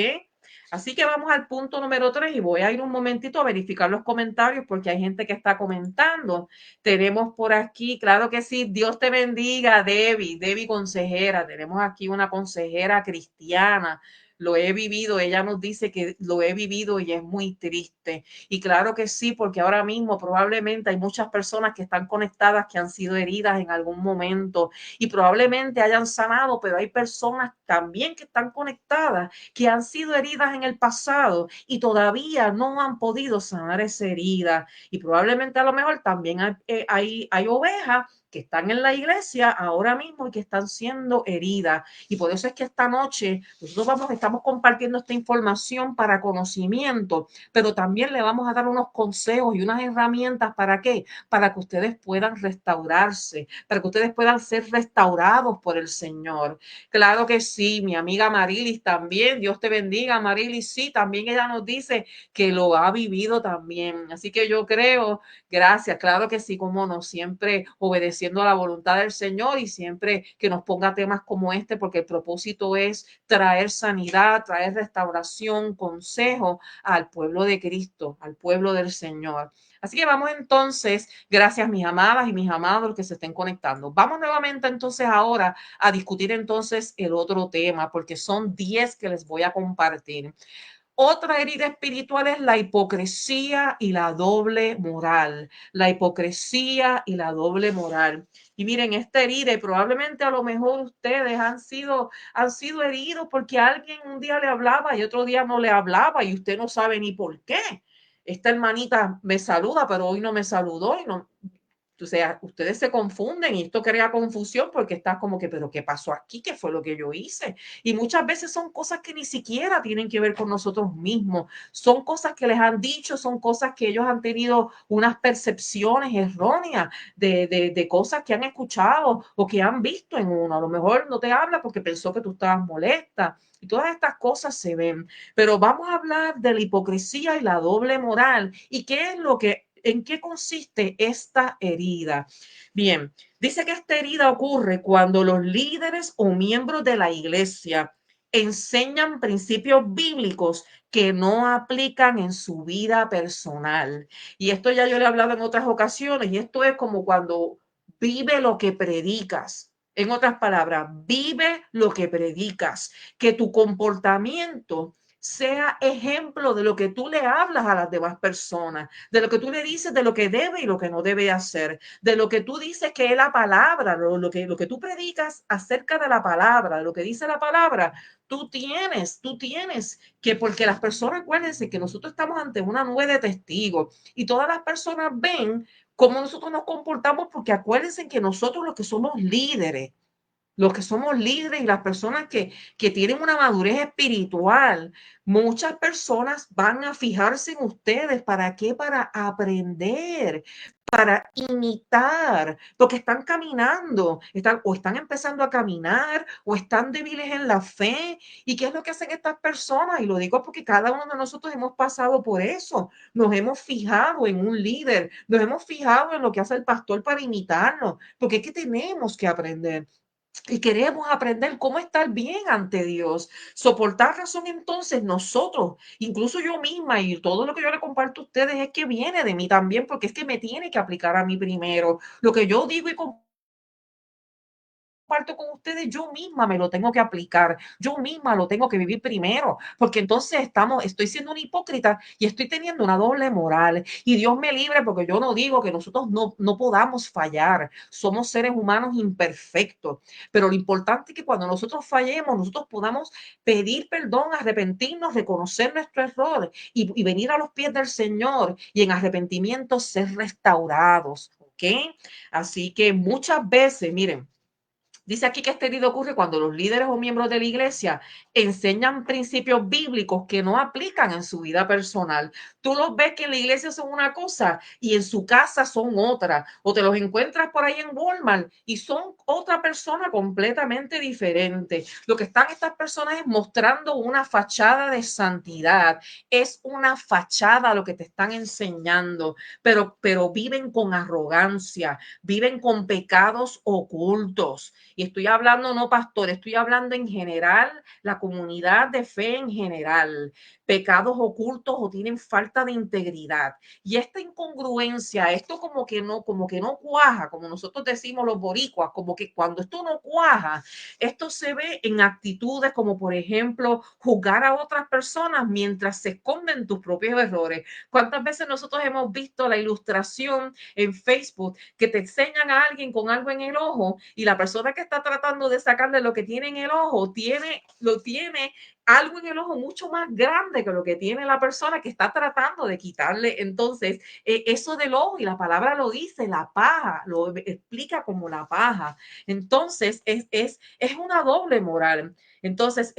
Así que vamos al punto número 3 y voy a ir un momentito a verificar los comentarios porque hay gente que está comentando. Tenemos por aquí, claro que sí, Dios te bendiga, Debbie consejera. Tenemos aquí una consejera cristiana. Lo he vivido, ella nos dice que lo he vivido y es muy triste. Y claro que sí, porque ahora mismo probablemente hay muchas personas que están conectadas que han sido heridas en algún momento y probablemente hayan sanado, pero hay personas también que están conectadas que han sido heridas en el pasado y todavía no han podido sanar esa herida. Y probablemente a lo mejor también hay ovejas que están en la iglesia ahora mismo y que están siendo heridas. Y por eso es que esta noche nosotros estamos compartiendo esta información para conocimiento, pero también le vamos a dar unos consejos y unas herramientas para qué, para que ustedes puedan restaurarse, para que ustedes puedan ser restaurados por el Señor. Claro que sí, mi amiga Marilis también, Dios te bendiga, Marilis, sí, también ella nos dice que lo ha vivido también. Así que yo creo, gracias, claro que sí, como no, siempre obedeciendo a la voluntad del Señor y siempre que nos ponga temas como este, porque el propósito es traer sanidad, traer restauración, consejo al pueblo de Cristo, al pueblo del Señor. Así que vamos entonces, gracias mis amadas y mis amados que se estén conectando. Vamos nuevamente entonces ahora a discutir entonces el otro tema, porque son 10 que les voy a compartir. Otra herida espiritual es la hipocresía y la doble moral. La hipocresía y la doble moral. Y miren, esta herida, y probablemente a lo mejor ustedes han sido heridos porque alguien un día le hablaba y otro día no le hablaba y usted no sabe ni por qué. Esta hermanita me saluda, pero hoy no me saludó y no, o sea, ustedes se confunden y esto crea confusión porque estás como que, pero ¿qué pasó aquí? ¿Qué fue lo que yo hice? Y muchas veces son cosas que ni siquiera tienen que ver con nosotros mismos. Son cosas que les han dicho, son cosas que ellos han tenido unas percepciones erróneas de cosas que han escuchado o que han visto en uno. A lo mejor no te habla porque pensó que tú estabas molesta. Y todas estas cosas se ven. Pero vamos a hablar de la hipocresía y la doble moral. ¿Y qué es lo que ¿En qué consiste esta herida? Bien, dice que esta herida ocurre cuando los líderes o miembros de la iglesia enseñan principios bíblicos que no aplican en su vida personal. Y esto ya yo le he hablado en otras ocasiones, y esto es como cuando vive lo que predicas. En otras palabras, vive lo que predicas, que tu comportamiento sea ejemplo de lo que tú le hablas a las demás personas, de lo que tú le dices, de lo que debe y lo que no debe hacer, de lo que tú dices que es la palabra, lo que tú predicas acerca de la palabra, de lo que dice la palabra, tú tienes que, porque las personas, acuérdense que nosotros estamos ante una nube de testigos y todas las personas ven cómo nosotros nos comportamos, porque acuérdense que nosotros los que somos líderes, los que somos líderes y las personas que tienen una madurez espiritual, muchas personas van a fijarse en ustedes. ¿Para qué? Para aprender, para imitar, porque están caminando, están empezando a caminar o están débiles en la fe. ¿Y qué es lo que hacen estas personas? Y lo digo porque cada uno de nosotros hemos pasado por eso. Nos hemos fijado en un líder, nos hemos fijado en lo que hace el pastor para imitarnos, porque es que tenemos que aprender. Y queremos aprender cómo estar bien ante Dios. Soportar razón entonces nosotros, incluso yo misma y todo lo que yo le comparto a ustedes es que viene de mí también, porque es que me tiene que aplicar a mí primero. Lo que yo digo y comparto con ustedes, yo misma me lo tengo que aplicar, yo misma lo tengo que vivir primero, porque entonces estoy siendo una hipócrita y estoy teniendo una doble moral. Y Dios me libre, porque yo no digo que nosotros no podamos fallar, somos seres humanos imperfectos, pero lo importante es que cuando nosotros fallemos, nosotros podamos pedir perdón, arrepentirnos, reconocer nuestro error y venir a los pies del Señor y en arrepentimiento ser restaurados. ¿Ok? Así que muchas veces, miren, dice aquí que este herido ocurre cuando los líderes o miembros de la iglesia enseñan principios bíblicos que no aplican en su vida personal. Tú los ves que en la iglesia son una cosa y en su casa son otra, o te los encuentras por ahí en Walmart y son otra persona completamente diferente. Lo que están estas personas es mostrando una fachada de santidad, es una fachada lo que te están enseñando, pero viven con arrogancia, viven con pecados ocultos. Y estoy hablando, no pastor, estoy hablando en general, la comunidad de fe en general, pecados ocultos o tienen falta de integridad. Y esta incongruencia, esto como que no cuaja, como nosotros decimos los boricuas, como que cuando esto no cuaja, esto se ve en actitudes como por ejemplo juzgar a otras personas mientras se esconden tus propios errores. ¿Cuántas veces nosotros hemos visto la ilustración en Facebook que te enseñan a alguien con algo en el ojo y la persona que está tratando de sacarle lo que tiene en el ojo lo tiene algo en el ojo mucho más grande que lo que tiene la persona que está tratando de quitarle? Entonces, eso del ojo, y la palabra lo dice, la paja, lo explica como la paja. Entonces, es una doble moral. Entonces,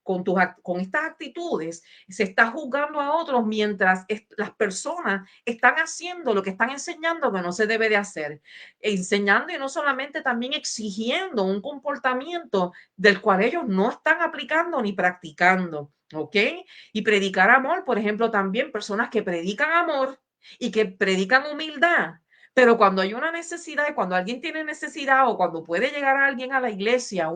con estas actitudes se está juzgando a otros mientras las personas están haciendo lo que están enseñando que no se debe de hacer. Enseñando y no solamente también exigiendo un comportamiento del cual ellos no están aplicando ni practicando. ¿Ok? Y predicar amor, por ejemplo, también personas que predican amor y que predican humildad, pero cuando hay una necesidad, cuando alguien tiene necesidad o cuando puede llegar a alguien a la iglesia,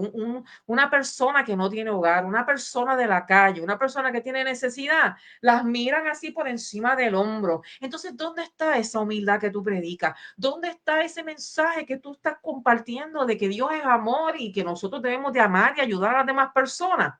una persona que no tiene hogar, una persona de la calle, una persona que tiene necesidad, las miran así por encima del hombro. Entonces, ¿dónde está esa humildad que tú predicas? ¿Dónde está ese mensaje que tú estás compartiendo de que Dios es amor y que nosotros debemos de amar y ayudar a las demás personas?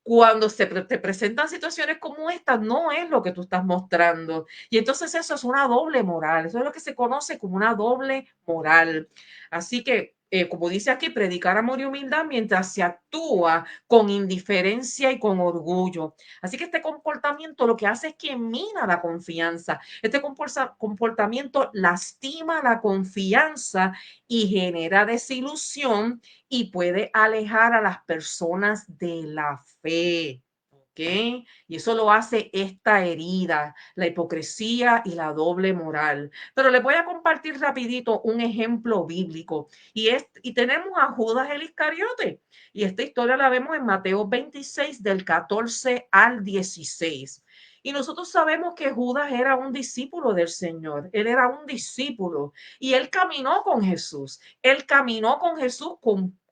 Cuando te presentan situaciones como esta, no es lo que tú estás mostrando. Y entonces eso es una doble moral. Eso es lo que se conoce como una doble moral. Así que, como dice aquí, predicar amor y humildad mientras se actúa con indiferencia y con orgullo. Así que este comportamiento lo que hace es que mina la confianza. Este comportamiento lastima la confianza y genera desilusión y puede alejar a las personas de la fe. ¿Ok? Y eso lo hace esta herida, la hipocresía y la doble moral. Pero les voy a compartir rapidito un ejemplo bíblico. Y tenemos a Judas el Iscariote. Y esta historia la vemos en Mateo 26 del 14 al 16. Y nosotros sabemos que Judas era un discípulo del Señor. Él era un discípulo y él caminó con Jesús. Él caminó con Jesús,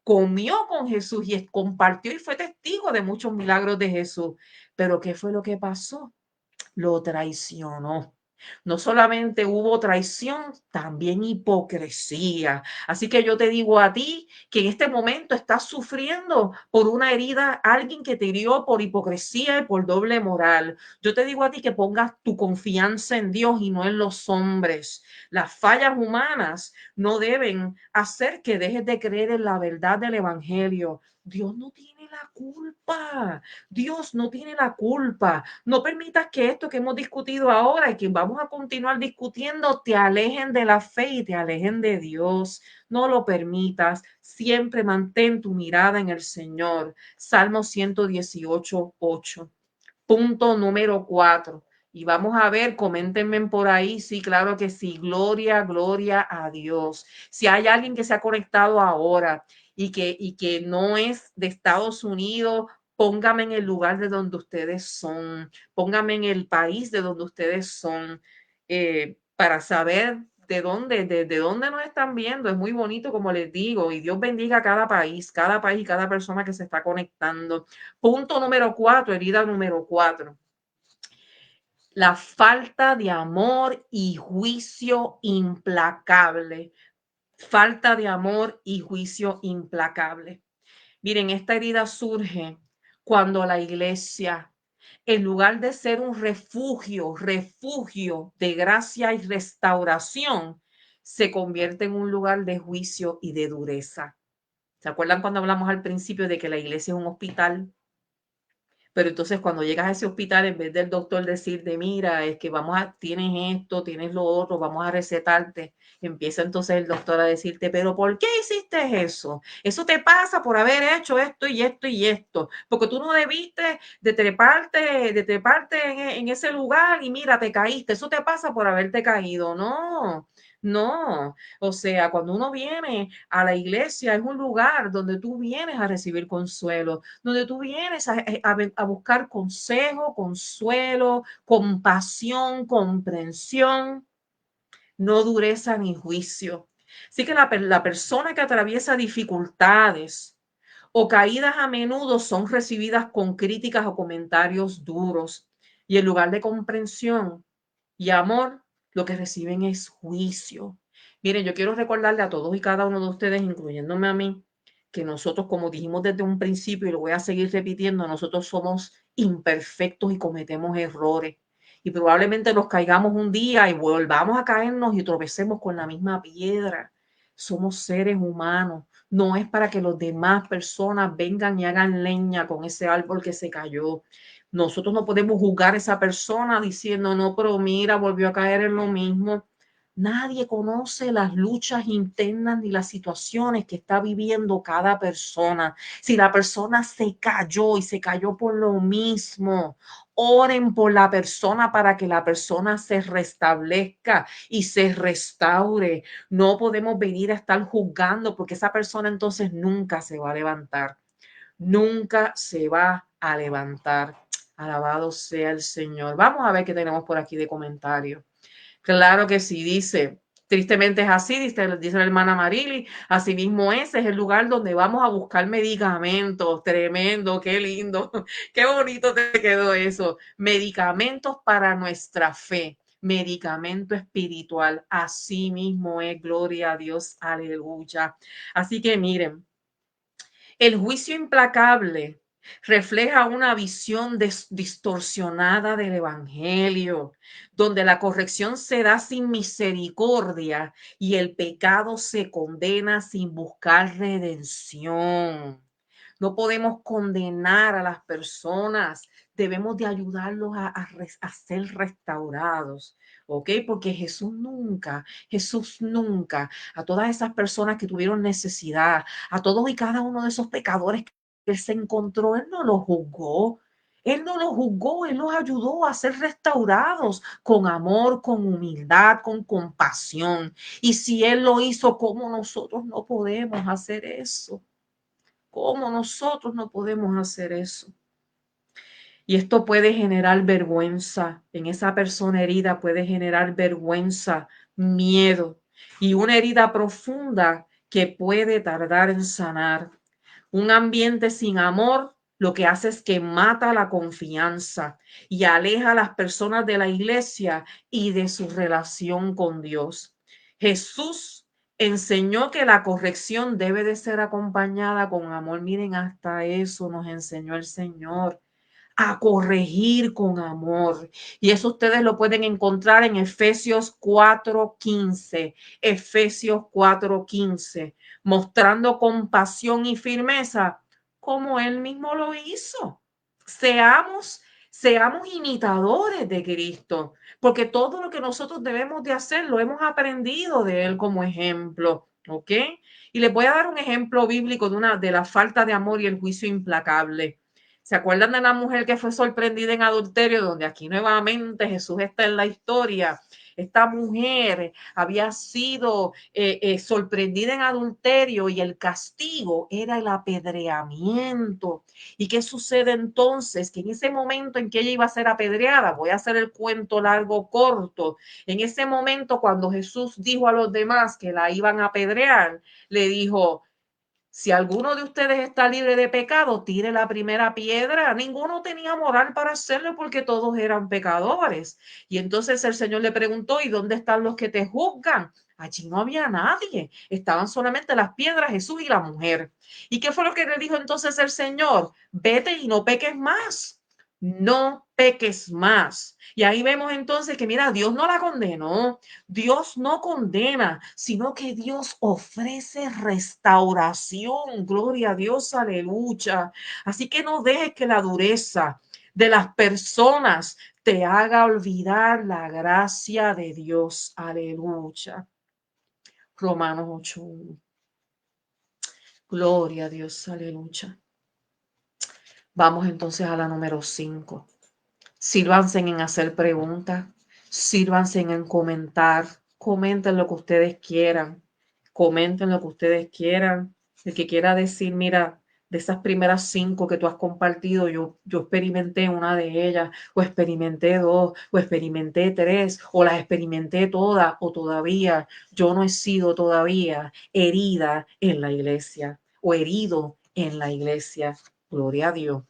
comió con Jesús y compartió y fue testigo de muchos milagros de Jesús. Pero ¿qué fue lo que pasó? Lo traicionó. No solamente hubo traición, también hipocresía. Así que yo te digo a ti que en este momento estás sufriendo por una herida, alguien que te hirió por hipocresía y por doble moral. Yo te digo a ti que pongas tu confianza en Dios y no en los hombres. Las fallas humanas no deben hacer que dejes de creer en la verdad del Evangelio. Dios no tiene la culpa. Dios no tiene la culpa. No permitas que esto que hemos discutido ahora y que vamos a continuar discutiendo te alejen de la fe y te alejen de Dios. No lo permitas. Siempre mantén tu mirada en el Señor. Salmo 118:8. Punto número 4. Y vamos a ver, coméntenme por ahí. Sí, claro que sí. Gloria, gloria a Dios. Si hay alguien que se ha conectado ahora y que no es de Estados Unidos, póngame en el lugar de donde ustedes son. Póngame en el país de donde ustedes son, para saber de dónde nos están viendo. Es muy bonito, como les digo, y Dios bendiga a cada país y cada persona que se está conectando. Punto número 4, herida número 4. La falta de amor y juicio implacable. Falta de amor y juicio implacable. Miren, esta herida surge cuando la iglesia, en lugar de ser un refugio de gracia y restauración, se convierte en un lugar de juicio y de dureza. ¿Se acuerdan cuando hablamos al principio de que la iglesia es un hospital? Pero entonces cuando llegas a ese hospital, en vez del doctor decirte, mira, es que tienes esto, tienes lo otro, vamos a recetarte, empieza entonces el doctor a decirte, pero ¿por qué hiciste eso? Eso te pasa por haber hecho esto y esto y esto, porque tú no debiste de treparte en ese lugar y mira, te caíste, eso te pasa por haberte caído. No, no. O sea, cuando uno viene a la iglesia, es un lugar donde tú vienes a recibir consuelo, donde tú vienes a buscar consejo, consuelo, compasión, comprensión, no dureza ni juicio. Así que la persona que atraviesa dificultades o caídas a menudo son recibidas con críticas o comentarios duros. Y en lugar de comprensión y amor, lo que reciben es juicio. Miren, yo quiero recordarle a todos y cada uno de ustedes, incluyéndome a mí, que nosotros, como dijimos desde un principio y lo voy a seguir repitiendo, nosotros somos imperfectos y cometemos errores. Y probablemente nos caigamos un día y volvamos a caernos y tropecemos con la misma piedra. Somos seres humanos. No es para que los demás personas vengan y hagan leña con ese árbol que se cayó. Nosotros no podemos juzgar a esa persona diciendo, no, pero mira, volvió a caer en lo mismo. Nadie conoce las luchas internas ni las situaciones que está viviendo cada persona. Si la persona se cayó y se cayó por lo mismo, oren por la persona para que la persona se restablezca y se restaure. No podemos venir a estar juzgando porque esa persona entonces nunca se va a levantar. Nunca se va a levantar. Alabado sea el Señor. Vamos a ver qué tenemos por aquí de comentarios. Claro que sí, dice. Tristemente es así, dice la hermana Marily. Así mismo ese es el lugar donde vamos a buscar medicamentos. Tremendo, qué lindo, qué bonito te quedó eso. Medicamentos para nuestra fe, medicamento espiritual. Así mismo es, gloria a Dios, aleluya. Así que miren, el juicio implacable refleja una visión distorsionada del Evangelio, donde la corrección se da sin misericordia y el pecado se condena sin buscar redención. No podemos condenar a las personas, debemos de ayudarlos a ser restaurados, ¿ok? Porque Jesús nunca, a todas esas personas que tuvieron necesidad, a todos y cada uno de esos pecadores que él se encontró, él no los juzgó. Él no los juzgó, él los ayudó a ser restaurados con amor, con humildad, con compasión. Y si él lo hizo, ¿cómo nosotros no podemos hacer eso? ¿Cómo nosotros no podemos hacer eso? Y esto puede generar vergüenza. En esa persona herida puede generar vergüenza, miedo y una herida profunda que puede tardar en sanar. Un ambiente sin amor lo que hace es que mata la confianza y aleja a las personas de la iglesia y de su relación con Dios. Jesús enseñó que la corrección debe de ser acompañada con amor. Miren, hasta eso nos enseñó el Señor, a corregir con amor. Y eso ustedes lo pueden encontrar en Efesios 4:15. Efesios 4:15. Mostrando compasión y firmeza, como Él mismo lo hizo. Seamos imitadores de Cristo, porque todo lo que nosotros debemos de hacer lo hemos aprendido de Él como ejemplo, ¿ok? Y les voy a dar un ejemplo bíblico de la falta de amor y el juicio implacable. ¿Se acuerdan de la mujer que fue sorprendida en adulterio? Donde aquí nuevamente Jesús está en la historia. Esta mujer había sido sorprendida en adulterio y el castigo era el apedreamiento. ¿Y qué sucede entonces? Que en ese momento en que ella iba a ser apedreada, voy a hacer el cuento largo corto, en ese momento cuando Jesús dijo a los demás que la iban a apedrear, le dijo, si alguno de ustedes está libre de pecado, tire la primera piedra. Ninguno tenía moral para hacerlo porque todos eran pecadores. Y entonces el Señor le preguntó, ¿y dónde están los que te juzgan? Allí no había nadie. Estaban solamente las piedras, Jesús y la mujer. ¿Y qué fue lo que le dijo entonces el Señor? Vete y no peques más. No peques más. Y ahí vemos entonces que, mira, Dios no la condenó. Dios no condena, sino que Dios ofrece restauración. Gloria a Dios, aleluya. Así que no dejes que la dureza de las personas te haga olvidar la gracia de Dios. Aleluya. Romanos 8:1. Gloria a Dios, aleluya. Vamos entonces a la número 5. Sírvanse en hacer preguntas, sírvanse en comentar, comenten lo que ustedes quieran, comenten lo que ustedes quieran. El que quiera decir, mira, de esas primeras 5 que tú has compartido, yo experimenté una de ellas, o experimenté 2, o experimenté 3, o las experimenté todas, o todavía yo no he sido todavía herida en la iglesia, o herido en la iglesia. Gloria a Dios.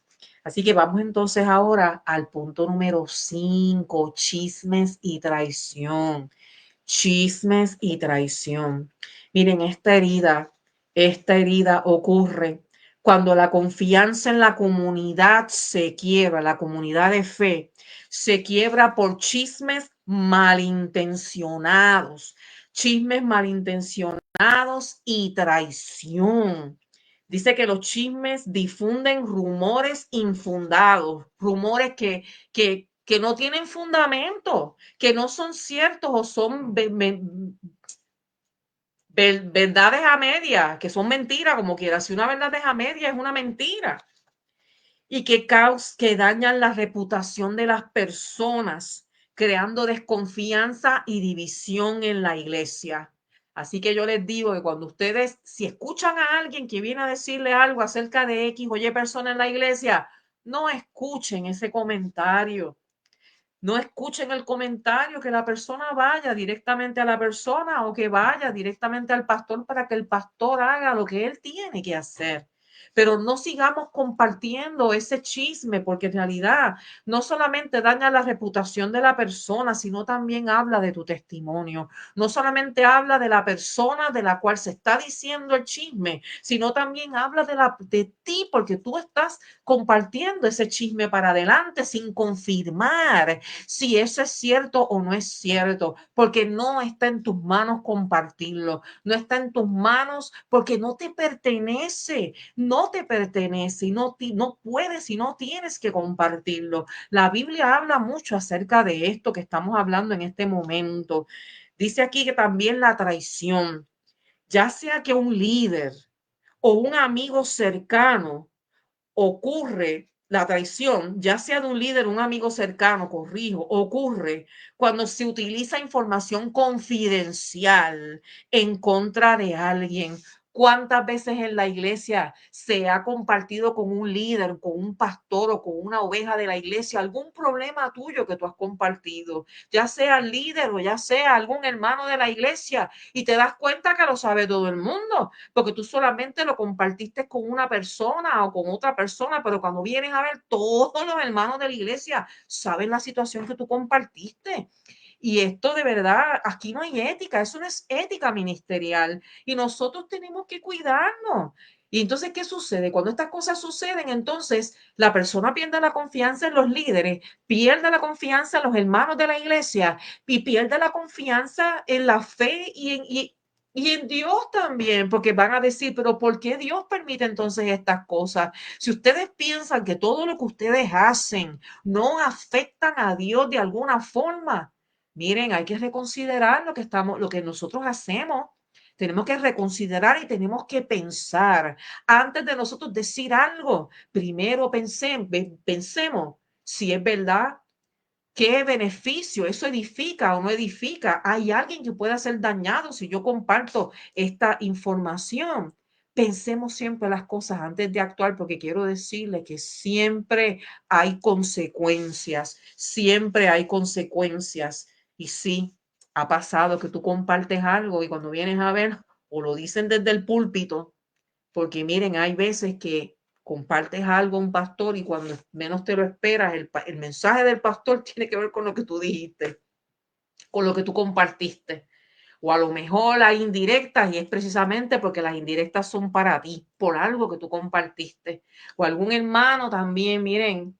Así que vamos entonces ahora al punto número 5, chismes y traición. Chismes y traición. Miren, esta herida ocurre cuando la confianza en la comunidad se quiebra, la comunidad de fe se quiebra por chismes malintencionados y traición. Dice que los chismes difunden rumores infundados, rumores que no tienen fundamento, que no son ciertos o son verdades a medias, que son mentiras, como quiera. Si una verdad es a media, es una mentira. Y que dañan la reputación de las personas, creando desconfianza y división en la iglesia. Así que yo les digo que cuando ustedes, si escuchan a alguien que viene a decirle algo acerca de X o Y persona en la iglesia, no escuchen ese comentario. No escuchen el comentario, que la persona vaya directamente a la persona o que vaya directamente al pastor para que el pastor haga lo que él tiene que hacer. Pero no sigamos compartiendo ese chisme, porque en realidad no solamente daña la reputación de la persona, sino también habla de tu testimonio. No solamente habla de la persona de la cual se está diciendo el chisme, sino también habla de ti, porque tú estás compartiendo ese chisme para adelante sin confirmar si eso es cierto o no es cierto, porque no está en tus manos compartirlo, no está en tus manos porque no te pertenece, no te pertenece y no puedes y no tienes que compartirlo. La Biblia habla mucho acerca de esto que estamos hablando en este momento. Dice aquí que también la traición, ya sea que un líder o un amigo cercano ocurre la traición, ya sea de un líder o un amigo cercano, corrijo, ocurre cuando se utiliza información confidencial en contra de alguien. ¿Cuántas veces en la iglesia se ha compartido con un líder, con un pastor o con una oveja de la iglesia algún problema tuyo que tú has compartido? Ya sea el líder o ya sea algún hermano de la iglesia, y te das cuenta que lo sabe todo el mundo, porque tú solamente lo compartiste con una persona o con otra persona, pero cuando vienen a ver, todos los hermanos de la iglesia saben la situación que tú compartiste. Y esto de verdad, aquí no hay ética, eso no es ética ministerial y nosotros tenemos que cuidarnos. Y entonces, ¿qué sucede? Cuando estas cosas suceden, entonces la persona pierde la confianza en los líderes, pierde la confianza en los hermanos de la iglesia y pierde la confianza en la fe y Y en Dios también, porque van a decir, pero ¿por qué Dios permite entonces estas cosas? Si ustedes piensan que todo lo que ustedes hacen no afectan a Dios de alguna forma, miren, hay que reconsiderar lo que nosotros hacemos. Tenemos que reconsiderar y tenemos que pensar antes de nosotros decir algo. Primero pensemos si es verdad. ¿Qué beneficio? ¿Eso edifica o no edifica? ¿Hay alguien que pueda ser dañado si yo comparto esta información? Pensemos siempre las cosas antes de actuar, porque quiero decirle que siempre hay consecuencias. Y sí, ha pasado que tú compartes algo y cuando vienes a ver, o lo dicen desde el púlpito, porque miren, hay veces que compartes algo a un pastor y cuando menos te lo esperas, el mensaje del pastor tiene que ver con lo que tú dijiste, con lo que tú compartiste. O a lo mejor hay indirectas y es precisamente porque las indirectas son para ti, por algo que tú compartiste. O algún hermano también, miren,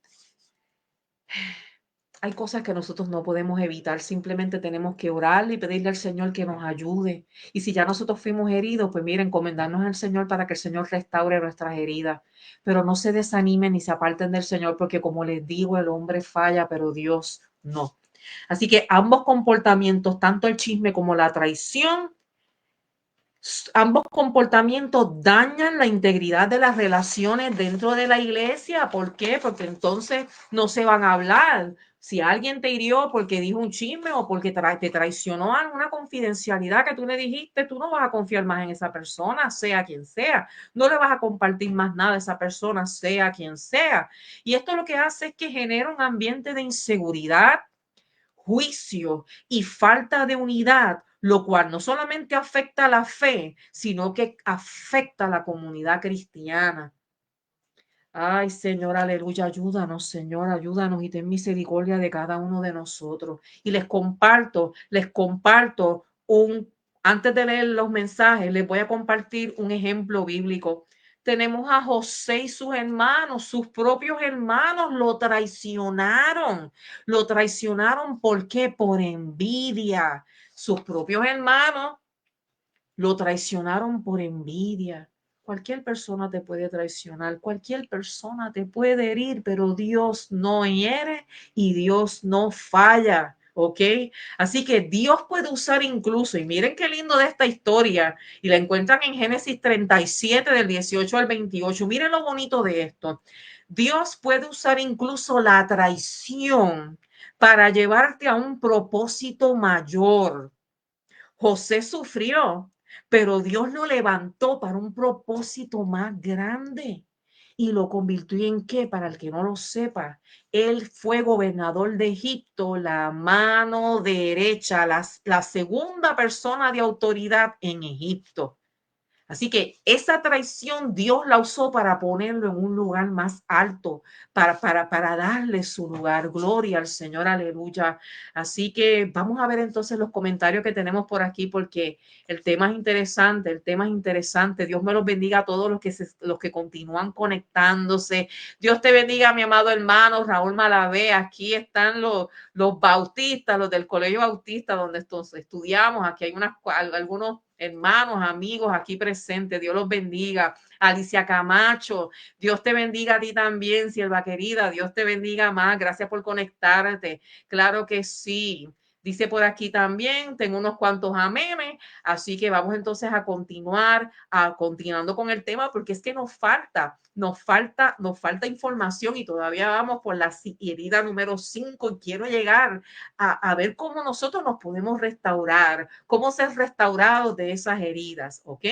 hay cosas que nosotros no podemos evitar, simplemente tenemos que orar y pedirle al Señor que nos ayude. Y si ya nosotros fuimos heridos, pues miren, encomendarnos al Señor para que el Señor restaure nuestras heridas. Pero no se desanimen ni se aparten del Señor, porque como les digo, el hombre falla, pero Dios no. Así que ambos comportamientos, tanto el chisme como la traición, ambos comportamientos dañan la integridad de las relaciones dentro de la iglesia. ¿Por qué? Porque entonces no se van a hablar. Si alguien te hirió porque dijo un chisme o porque te traicionó alguna confidencialidad que tú le dijiste, tú no vas a confiar más en esa persona, sea quien sea. No le vas a compartir más nada a esa persona, sea quien sea. Y esto lo que hace es que genera un ambiente de inseguridad, juicio y falta de unidad, lo cual no solamente afecta a la fe, sino que afecta a la comunidad cristiana. Ay, Señor, aleluya, ayúdanos, Señor, ayúdanos y ten misericordia de cada uno de nosotros. Y antes de leer los mensajes, les voy a compartir un ejemplo bíblico. Tenemos a José y sus hermanos, sus propios hermanos lo traicionaron. Lo traicionaron, ¿por qué? Por envidia. Sus propios hermanos lo traicionaron por envidia. Cualquier persona te puede traicionar, cualquier persona te puede herir, pero Dios no hiere y Dios no falla. ¿Ok? Así que Dios puede usar incluso, y miren qué lindo de esta historia, y la encuentran en Génesis 37 del 18 al 28. Miren lo bonito de esto. Dios puede usar incluso la traición para llevarte a un propósito mayor. José sufrió, pero Dios lo levantó para un propósito más grande y lo convirtió en qué, para el que no lo sepa, él fue gobernador de Egipto, la mano derecha, la segunda persona de autoridad en Egipto. Así que esa traición Dios la usó para ponerlo en un lugar más alto, para darle su lugar. Gloria al Señor, aleluya. Así que vamos a ver entonces los comentarios que tenemos por aquí, porque el tema es interesante, el tema es interesante. Dios me los bendiga a todos los que continúan conectándose. Dios te bendiga, mi amado hermano Raúl Malavé. Aquí están los bautistas, los del Colegio Bautista, donde estudiamos. Aquí hay algunos hermanos, amigos aquí presentes. Dios los bendiga. Alicia Camacho, Dios te bendiga a ti también, sierva querida. Dios te bendiga más. Gracias por conectarte. Claro que sí. Dice por aquí también, tengo unos cuantos amemes, así que vamos entonces a continuando con el tema, porque es que nos falta información y todavía vamos por la herida número 5 y quiero llegar a ver cómo nosotros nos podemos restaurar, cómo ser restaurados de esas heridas, ¿ok?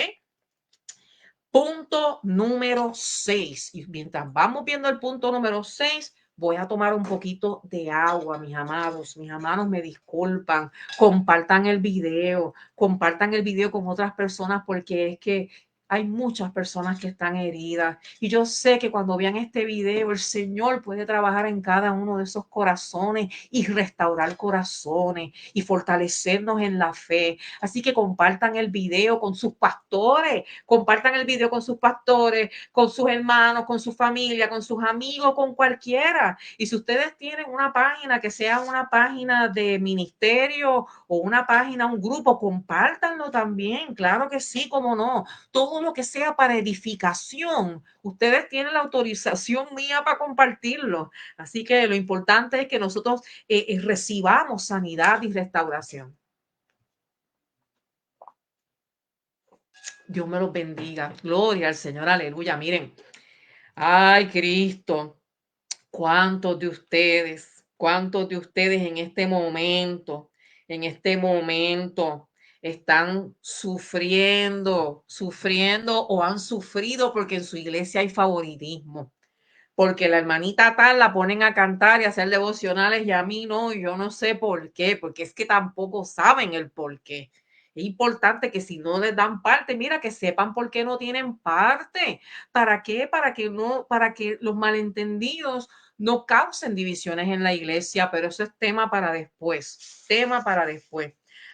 Punto número 6. Y mientras vamos viendo el punto número 6, voy a tomar un poquito de agua, mis amados. Mis hermanos, me disculpan. Compartan el video con otras personas porque es que Hay muchas personas que están heridas y yo sé que cuando vean este video, el Señor puede trabajar en cada uno de esos corazones y restaurar corazones y fortalecernos en la fe. Así que compartan el video con sus pastores, compartan el video con sus pastores, con sus hermanos, con su familia, con sus amigos, con cualquiera. Y si ustedes tienen una página que sea una página de ministerio o una página, un grupo, compártanlo también. Claro que sí, cómo no. Todo lo que sea para edificación, ustedes tienen la autorización mía para compartirlo. Así que lo importante es que nosotros recibamos sanidad y restauración. Dios me los bendiga. Gloria al Señor, aleluya. Miren, ay Cristo, cuántos de ustedes en este momento están sufriendo o han sufrido porque en su iglesia hay favoritismo? Porque la hermanita tal la ponen a cantar y a hacer devocionales y a mí no, y yo no sé por qué, porque es que tampoco saben el por qué. Es importante que si no les dan parte, mira, que sepan por qué no tienen parte. ¿Para qué? Para que los malentendidos no causen divisiones en la iglesia, pero eso es tema para después.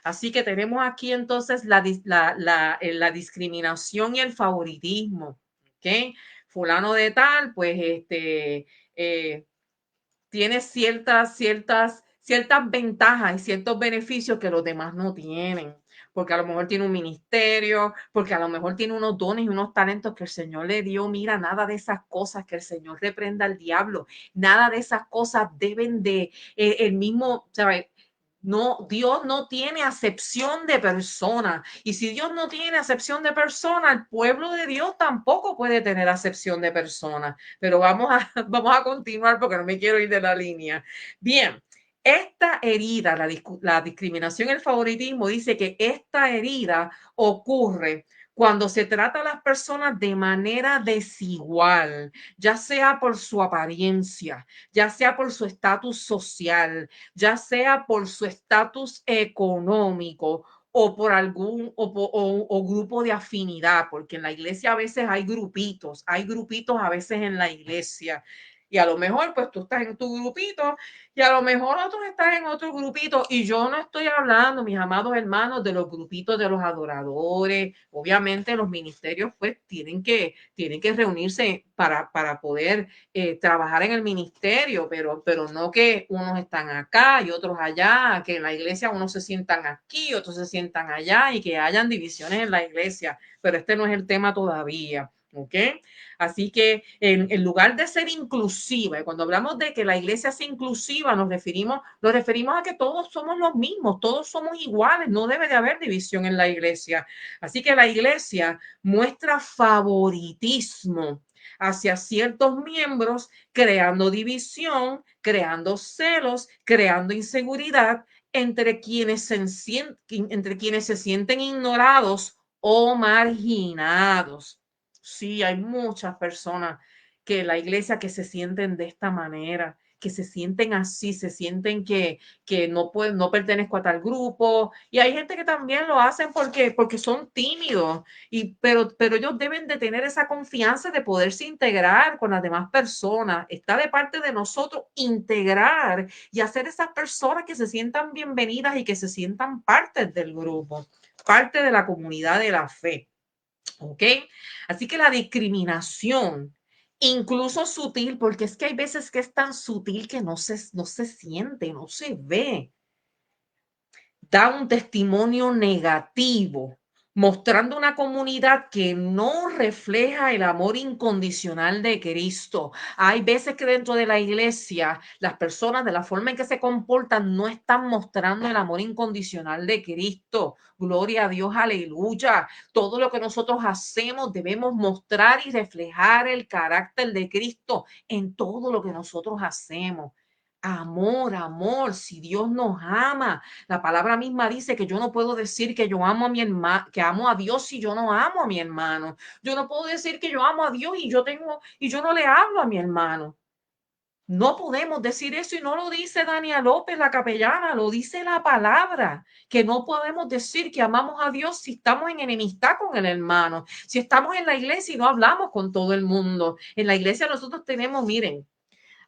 Así que tenemos aquí entonces la discriminación y el favoritismo. ¿Ok? Fulano de tal, pues tiene ciertas ventajas y ciertos beneficios que los demás no tienen. Porque a lo mejor tiene un ministerio, porque a lo mejor tiene unos dones y unos talentos que el Señor le dio. Mira, nada de esas cosas, que el Señor reprenda al diablo. Nada de esas cosas deben de el mismo, ¿sabes? No, Dios no tiene acepción de persona. Y si Dios no tiene acepción de persona, el pueblo de Dios tampoco puede tener acepción de persona. Pero vamos a continuar porque no me quiero ir de la línea. Bien, esta herida, la discriminación y el favoritismo, dice que esta herida ocurre cuando se trata a las personas de manera desigual, ya sea por su apariencia, ya sea por su estatus social, ya sea por su estatus económico o por o grupo de afinidad, porque en la iglesia a veces hay grupitos a veces en la iglesia. Y a lo mejor, pues tú estás en tu grupito y a lo mejor otros están en otro grupito. Y yo no estoy hablando, mis amados hermanos, de los grupitos de los adoradores. Obviamente los ministerios, pues, tienen que reunirse para poder trabajar en el ministerio, pero no que unos están acá y otros allá, que en la iglesia unos se sientan aquí, otros se sientan allá y que hayan divisiones en la iglesia, pero este no es el tema todavía. ¿Ok? Así que en lugar de ser inclusiva, y cuando hablamos de que la iglesia sea inclusiva, nos referimos a que todos somos los mismos, todos somos iguales, no debe de haber división en la iglesia. Así que la iglesia muestra favoritismo hacia ciertos miembros, creando división, creando celos, creando inseguridad entre quienes se sienten ignorados o marginados. Sí, hay muchas personas que en la iglesia que se sienten de esta manera, que se sienten así, se sienten que no pueden, no pertenezco a tal grupo. Y hay gente que también lo hacen porque son tímidos, pero ellos deben de tener esa confianza de poderse integrar con las demás personas. Está de parte de nosotros integrar y hacer esas personas que se sientan bienvenidas y que se sientan parte del grupo, parte de la comunidad de la fe. ¿Ok? Así que la discriminación, incluso sutil, porque es que hay veces que es tan sutil que no se siente, no se ve, da un testimonio negativo, mostrando una comunidad que no refleja el amor incondicional de Cristo. Hay veces que dentro de la iglesia las personas de la forma en que se comportan no están mostrando el amor incondicional de Cristo. Gloria a Dios, aleluya. Todo lo que nosotros hacemos debemos mostrar y reflejar el carácter de Cristo en todo lo que nosotros hacemos. Amor, amor, si Dios nos ama, la palabra misma dice que yo no puedo decir que yo amo a mi hermano, que amo a Dios si yo no amo a mi hermano. Yo no puedo decir que yo amo a Dios y yo no le hablo a mi hermano. No podemos decir eso y no lo dice Dania López, la capellana, lo dice la palabra, que no podemos decir que amamos a Dios si estamos en enemistad con el hermano, si estamos en la iglesia y no hablamos con todo el mundo. En la iglesia nosotros tenemos, miren,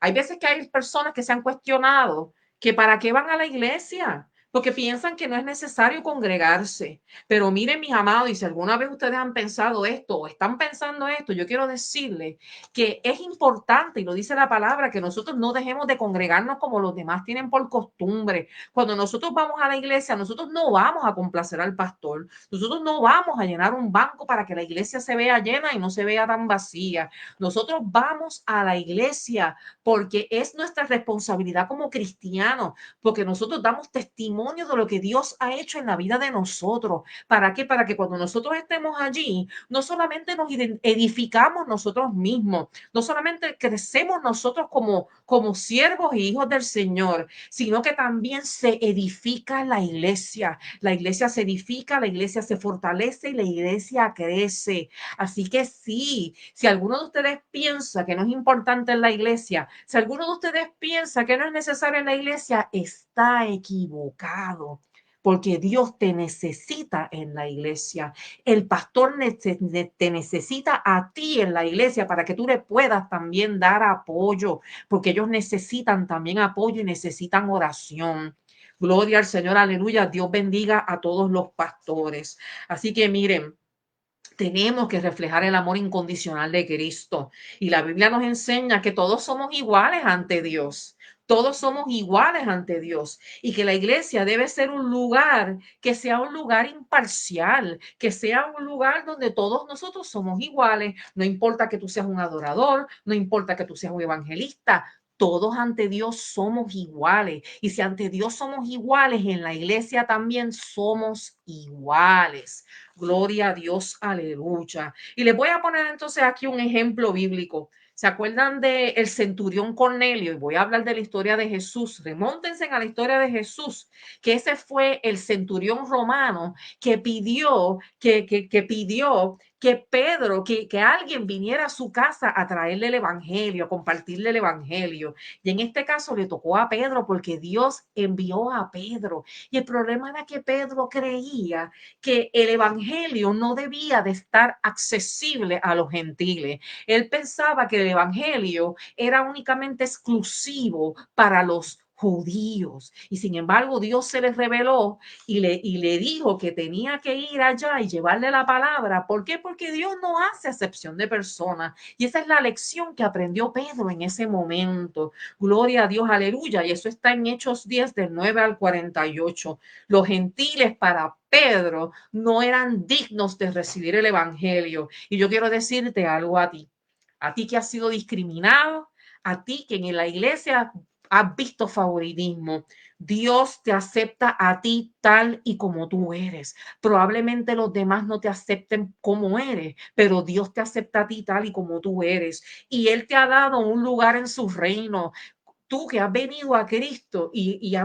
hay veces que hay personas que se han cuestionado que para qué van a la iglesia, porque piensan que no es necesario congregarse. Pero miren, mis amados, y si alguna vez ustedes han pensado esto o están pensando esto, yo quiero decirles que es importante, y lo dice la palabra, que nosotros no dejemos de congregarnos como los demás tienen por costumbre. Cuando nosotros vamos a la iglesia, nosotros no vamos a complacer al pastor, nosotros no vamos a llenar un banco para que la iglesia se vea llena y no se vea tan vacía. Nosotros vamos a la iglesia porque es nuestra responsabilidad como cristianos, porque nosotros damos testimonio de lo que Dios ha hecho en la vida de nosotros. ¿Para qué? Para que cuando nosotros estemos allí, no solamente nos edificamos nosotros mismos, no solamente crecemos nosotros como siervos y hijos del Señor, sino que también se edifica la iglesia. La iglesia se edifica, la iglesia se fortalece y la iglesia crece. Así que sí, si alguno de ustedes piensa que no es importante en la iglesia, si alguno de ustedes piensa que no es necesario en la iglesia, está equivocado. Porque Dios te necesita en la iglesia. El pastor te necesita a ti en la iglesia para que tú le puedas también dar apoyo, porque ellos necesitan también apoyo y necesitan oración. Gloria al Señor, aleluya. Dios bendiga a todos los pastores. Así que miren, tenemos que reflejar el amor incondicional de Cristo. Y la Biblia nos enseña que todos somos iguales ante Dios. Todos somos iguales ante Dios y que la iglesia debe ser un lugar que sea un lugar imparcial, que sea un lugar donde todos nosotros somos iguales. No importa que tú seas un adorador, no importa que tú seas un evangelista, todos ante Dios somos iguales. Y si ante Dios somos iguales, en la iglesia también somos iguales. Gloria a Dios, aleluya. Y les voy a poner entonces aquí un ejemplo bíblico. ¿Se acuerdan del el centurión Cornelio? Y voy a hablar de la historia de Jesús. Remóntense a la historia de Jesús, que ese fue el centurión romano que pidió, que pidió que Pedro, que alguien viniera a su casa a traerle el evangelio, a compartirle el evangelio. Y en este caso le tocó a Pedro porque Dios envió a Pedro. Y el problema era que Pedro creía que el evangelio no debía de estar accesible a los gentiles. Él pensaba que el evangelio era únicamente exclusivo para los judíos. Y sin embargo, Dios se les reveló y le dijo que tenía que ir allá y llevarle la palabra. ¿Por qué? Porque Dios no hace acepción de personas. Y esa es la lección que aprendió Pedro en ese momento. Gloria a Dios, aleluya. Y eso está en Hechos 10, del 9 al 48. Los gentiles para Pedro no eran dignos de recibir el evangelio. Y yo quiero decirte algo a ti que has sido discriminado, a ti que en la iglesia has visto favoritismo. Dios te acepta a ti tal y como tú eres. Probablemente los demás no te acepten como eres, pero Dios te acepta a ti tal y como tú eres. Y Él te ha dado un lugar en su reino. Tú que has venido a Cristo y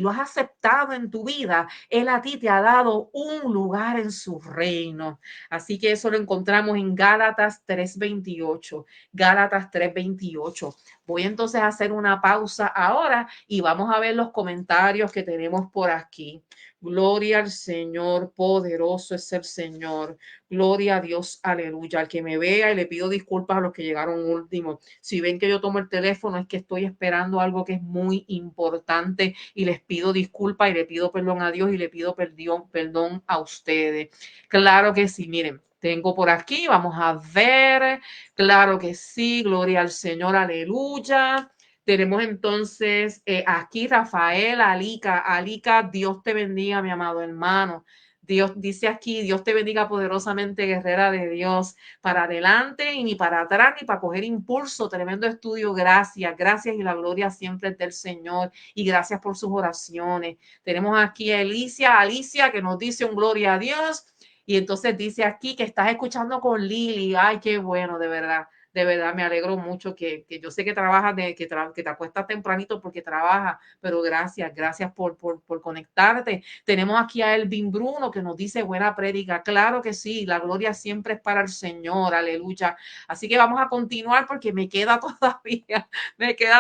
lo has aceptado en tu vida, Él a ti te ha dado un lugar en su reino. Así que eso lo encontramos en Gálatas 3:28. Gálatas 3:28. Voy entonces a hacer una pausa ahora y vamos a ver los comentarios que tenemos por aquí. Gloria al Señor, poderoso es el Señor. Gloria a Dios, aleluya. Al que me vea y le pido disculpas a los que llegaron último. Si ven que yo tomo el teléfono es que estoy esperando algo que es muy importante y les pido disculpas y le pido perdón a Dios y le pido perdón a ustedes. Claro que sí, miren. Tengo por aquí, vamos a ver. Claro que sí, gloria al Señor, aleluya. Tenemos entonces aquí Rafael, Alica, Dios te bendiga, mi amado hermano. Dios dice aquí, Dios te bendiga poderosamente, guerrera de Dios, para adelante y ni para atrás, ni para coger impulso. Tremendo estudio, gracias, gracias y la gloria siempre es del Señor y gracias por sus oraciones. Tenemos aquí a Alicia, que nos dice un gloria a Dios y entonces dice aquí que estás escuchando con Lili. Ay, qué bueno, de verdad. De verdad, me alegro mucho que yo sé que trabajas, que te acuestas tempranito porque trabajas, pero gracias por conectarte. Tenemos aquí a Elvin Bruno que nos dice buena prédica. Claro que sí, la gloria siempre es para el Señor, aleluya. Así que vamos a continuar porque me queda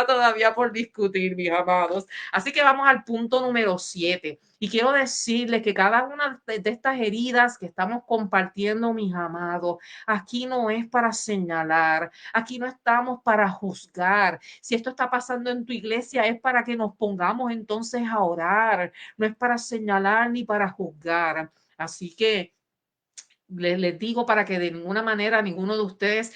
todavía por discutir, mis amados. Así que vamos al punto número 7. Y quiero decirles que cada una de estas heridas que estamos compartiendo, mis amados, aquí no es para señalar, aquí no estamos para juzgar. Si esto está pasando en tu iglesia es para que nos pongamos entonces a orar, no es para señalar ni para juzgar. Así que les digo para que de ninguna manera ninguno de ustedes,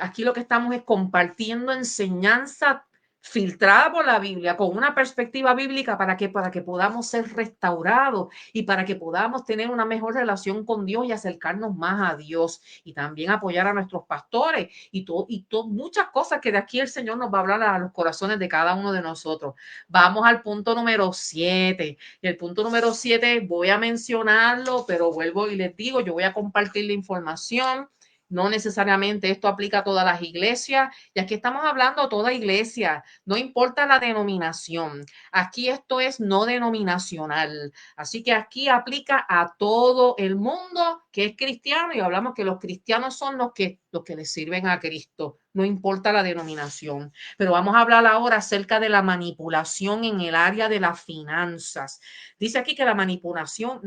aquí lo que estamos es compartiendo enseñanza filtrada por la Biblia, con una perspectiva bíblica para que podamos ser restaurados y para que podamos tener una mejor relación con Dios y acercarnos más a Dios y también apoyar a nuestros pastores muchas cosas que de aquí el Señor nos va a hablar a los corazones de cada uno de nosotros. Vamos al punto número 7. Y el punto número 7 voy a mencionarlo, pero vuelvo y les digo, yo voy a compartir la información. No necesariamente esto aplica a todas las iglesias. Y aquí estamos hablando a toda iglesia, no importa la denominación. Aquí esto es no denominacional. Así que aquí aplica a todo el mundo que es cristiano y hablamos que los cristianos son los que le sirven a Cristo. No importa la denominación. Pero vamos a hablar ahora acerca de la manipulación en el área de las finanzas. Dice aquí que la manipulación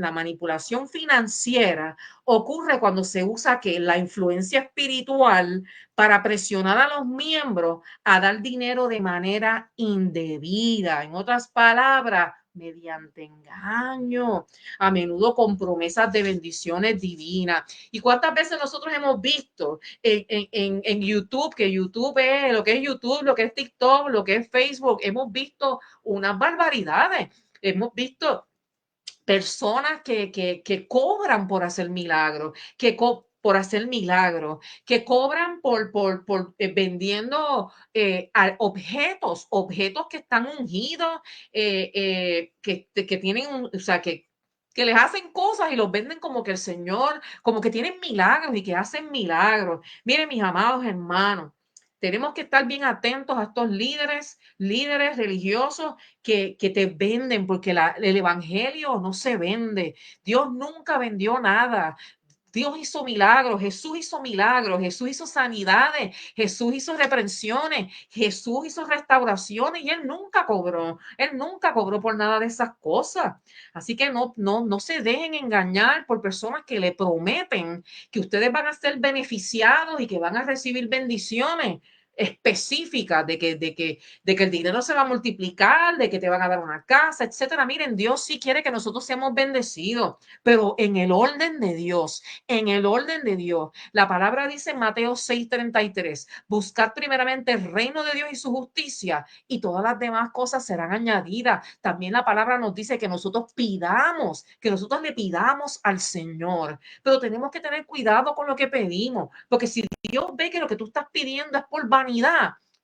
financiera ocurre cuando se usa que la influencia espiritual para presionar a los miembros a dar dinero de manera indebida. En otras palabras, mediante engaño, a menudo con promesas de bendiciones divinas. ¿Y cuántas veces nosotros hemos visto en YouTube, que YouTube es lo que es YouTube, lo que es TikTok, lo que es Facebook? Hemos visto unas barbaridades. Hemos visto personas que cobran por hacer milagros, por hacer milagros, que cobran por vendiendo objetos que están ungidos, que tienen, o sea, que les hacen cosas y los venden como que el Señor, como que tienen milagros y que hacen milagros. Miren, mis amados hermanos, tenemos que estar bien atentos a estos líderes religiosos que te venden, porque el evangelio no se vende. Dios nunca vendió nada. Dios hizo milagros, Jesús hizo sanidades, Jesús hizo reprensiones, Jesús hizo restauraciones y Él nunca cobró por nada de esas cosas. Así que no se dejen engañar por personas que le prometen que ustedes van a ser beneficiados y que van a recibir bendiciones específicas de que el dinero se va a multiplicar, de que te van a dar una casa, etcétera. Miren, Dios sí quiere que nosotros seamos bendecidos, pero en el orden de Dios, en el orden de Dios. La palabra dice en Mateo 6:33, buscad primeramente el reino de Dios y su justicia y todas las demás cosas serán añadidas. También la palabra nos dice que nosotros que nosotros le pidamos al Señor, pero tenemos que tener cuidado con lo que pedimos, porque si Dios ve que lo que tú estás pidiendo es por vanidad,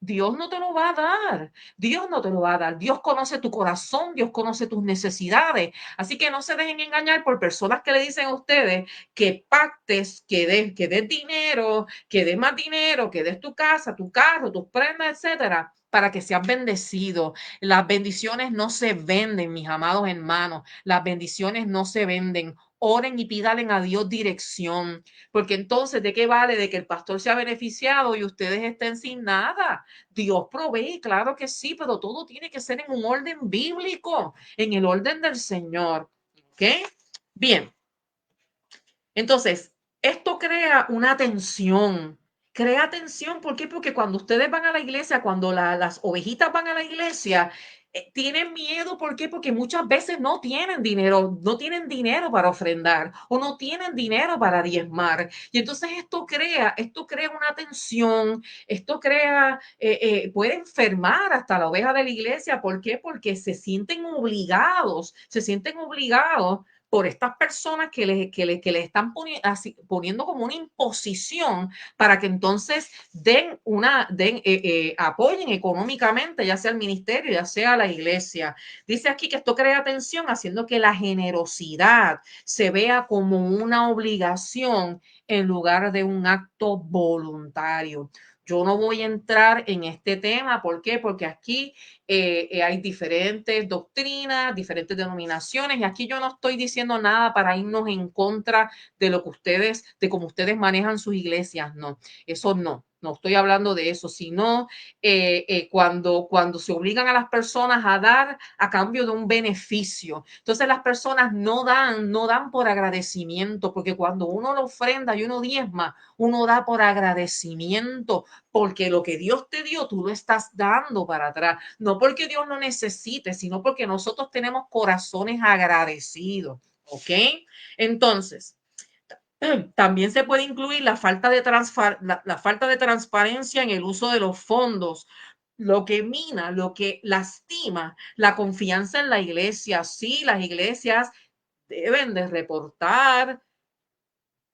Dios no te lo va a dar. Dios no te lo va a dar. Dios conoce tu corazón, Dios conoce tus necesidades. Así que no se dejen engañar por personas que le dicen a ustedes que pactes, que des dinero, que des más dinero, que des tu casa, tu carro, tus prendas, etcétera, para que seas bendecido. Las bendiciones no se venden, mis amados hermanos. Las bendiciones no se venden. Oren y pídanle a Dios dirección, porque entonces, ¿de qué vale de que el pastor sea beneficiado y ustedes estén sin nada? Dios provee, claro que sí, pero todo tiene que ser en un orden bíblico, en el orden del Señor. ¿Ok? Bien. Entonces, esto crea tensión, ¿por qué? Porque cuando ustedes van a la iglesia, cuando las ovejitas van a la iglesia, tienen miedo, ¿por qué? Porque muchas veces no tienen dinero para ofrendar o no tienen dinero para diezmar. Y entonces esto crea una tensión, puede enfermar hasta la oveja de la iglesia, ¿por qué? Porque se sienten obligados por estas personas que le están poniendo como una imposición para que entonces apoyen económicamente, ya sea el ministerio, ya sea la iglesia. Dice aquí que esto crea tensión, haciendo que la generosidad se vea como una obligación en lugar de un acto voluntario. Yo no voy a entrar en este tema. ¿Por qué? Porque aquí hay diferentes doctrinas, diferentes denominaciones, y aquí yo no estoy diciendo nada para irnos en contra de lo que ustedes, de cómo ustedes manejan sus iglesias. No, eso no. No estoy hablando de eso, sino cuando se obligan a las personas a dar a cambio de un beneficio. Entonces las personas no dan por agradecimiento, porque cuando uno lo ofrenda y uno diezma, uno da por agradecimiento, porque lo que Dios te dio, tú lo estás dando para atrás. No porque Dios no necesite, sino porque nosotros tenemos corazones agradecidos. ¿Ok? Entonces, también se puede incluir la falta de transparencia en el uso de los fondos, lo que mina, lo que lastima la confianza en la iglesia. Sí, las iglesias deben de reportar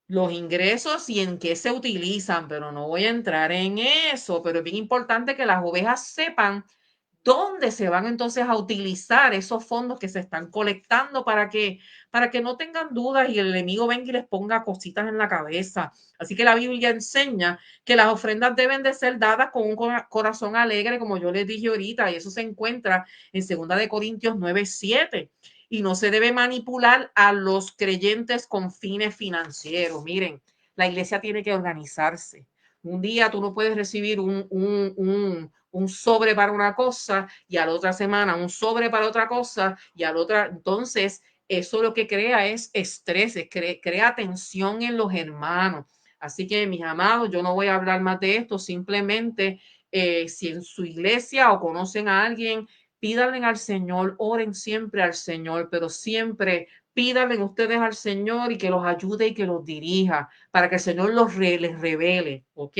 los ingresos y en qué se utilizan, pero no voy a entrar en eso. Pero es bien importante que las ovejas sepan dónde se van entonces a utilizar esos fondos que se están colectando para que no tengan dudas y el enemigo venga y les ponga cositas en la cabeza. Así que la Biblia enseña que las ofrendas deben de ser dadas con un corazón alegre, como yo les dije ahorita, y eso se encuentra en 2 Corintios 9:7. Y no se debe manipular a los creyentes con fines financieros. Miren, la iglesia tiene que organizarse. Un día tú no puedes recibir un sobre para una cosa y a la otra semana un sobre para otra cosa y a la otra. Entonces, eso lo que crea es estrés, crea tensión en los hermanos. Así que, mis amados, yo no voy a hablar más de esto, simplemente si en su iglesia o conocen a alguien, pídanle al Señor, oren siempre al Señor, pero siempre pídanle ustedes al Señor y que los ayude y que los dirija para que el Señor les revele, ¿ok?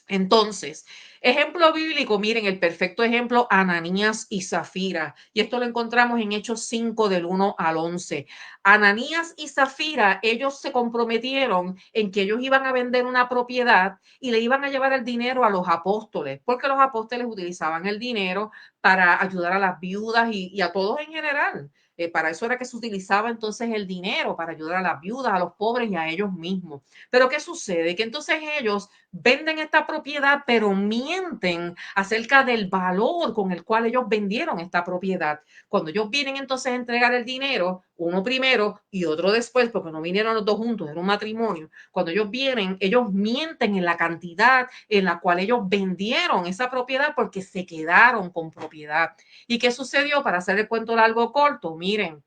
Entonces, ejemplo bíblico, miren, el perfecto ejemplo, Ananías y Zafira. Y esto lo encontramos en Hechos 5 del 1 al 11. Ananías y Zafira, ellos se comprometieron en que ellos iban a vender una propiedad y le iban a llevar el dinero a los apóstoles, porque los apóstoles utilizaban el dinero para ayudar a las viudas y a todos en general. Para eso era que se utilizaba entonces el dinero, para ayudar a las viudas, a los pobres y a ellos mismos. Pero ¿qué sucede? Que entonces ellos venden esta propiedad, pero mienten acerca del valor con el cual ellos vendieron esta propiedad. Cuando ellos vienen entonces a entregar el dinero, uno primero y otro después, porque no vinieron los dos juntos, era un matrimonio. Cuando ellos vienen, ellos mienten en la cantidad en la cual ellos vendieron esa propiedad porque se quedaron con propiedad. ¿Y qué sucedió? Para hacer el cuento largo corto, miren,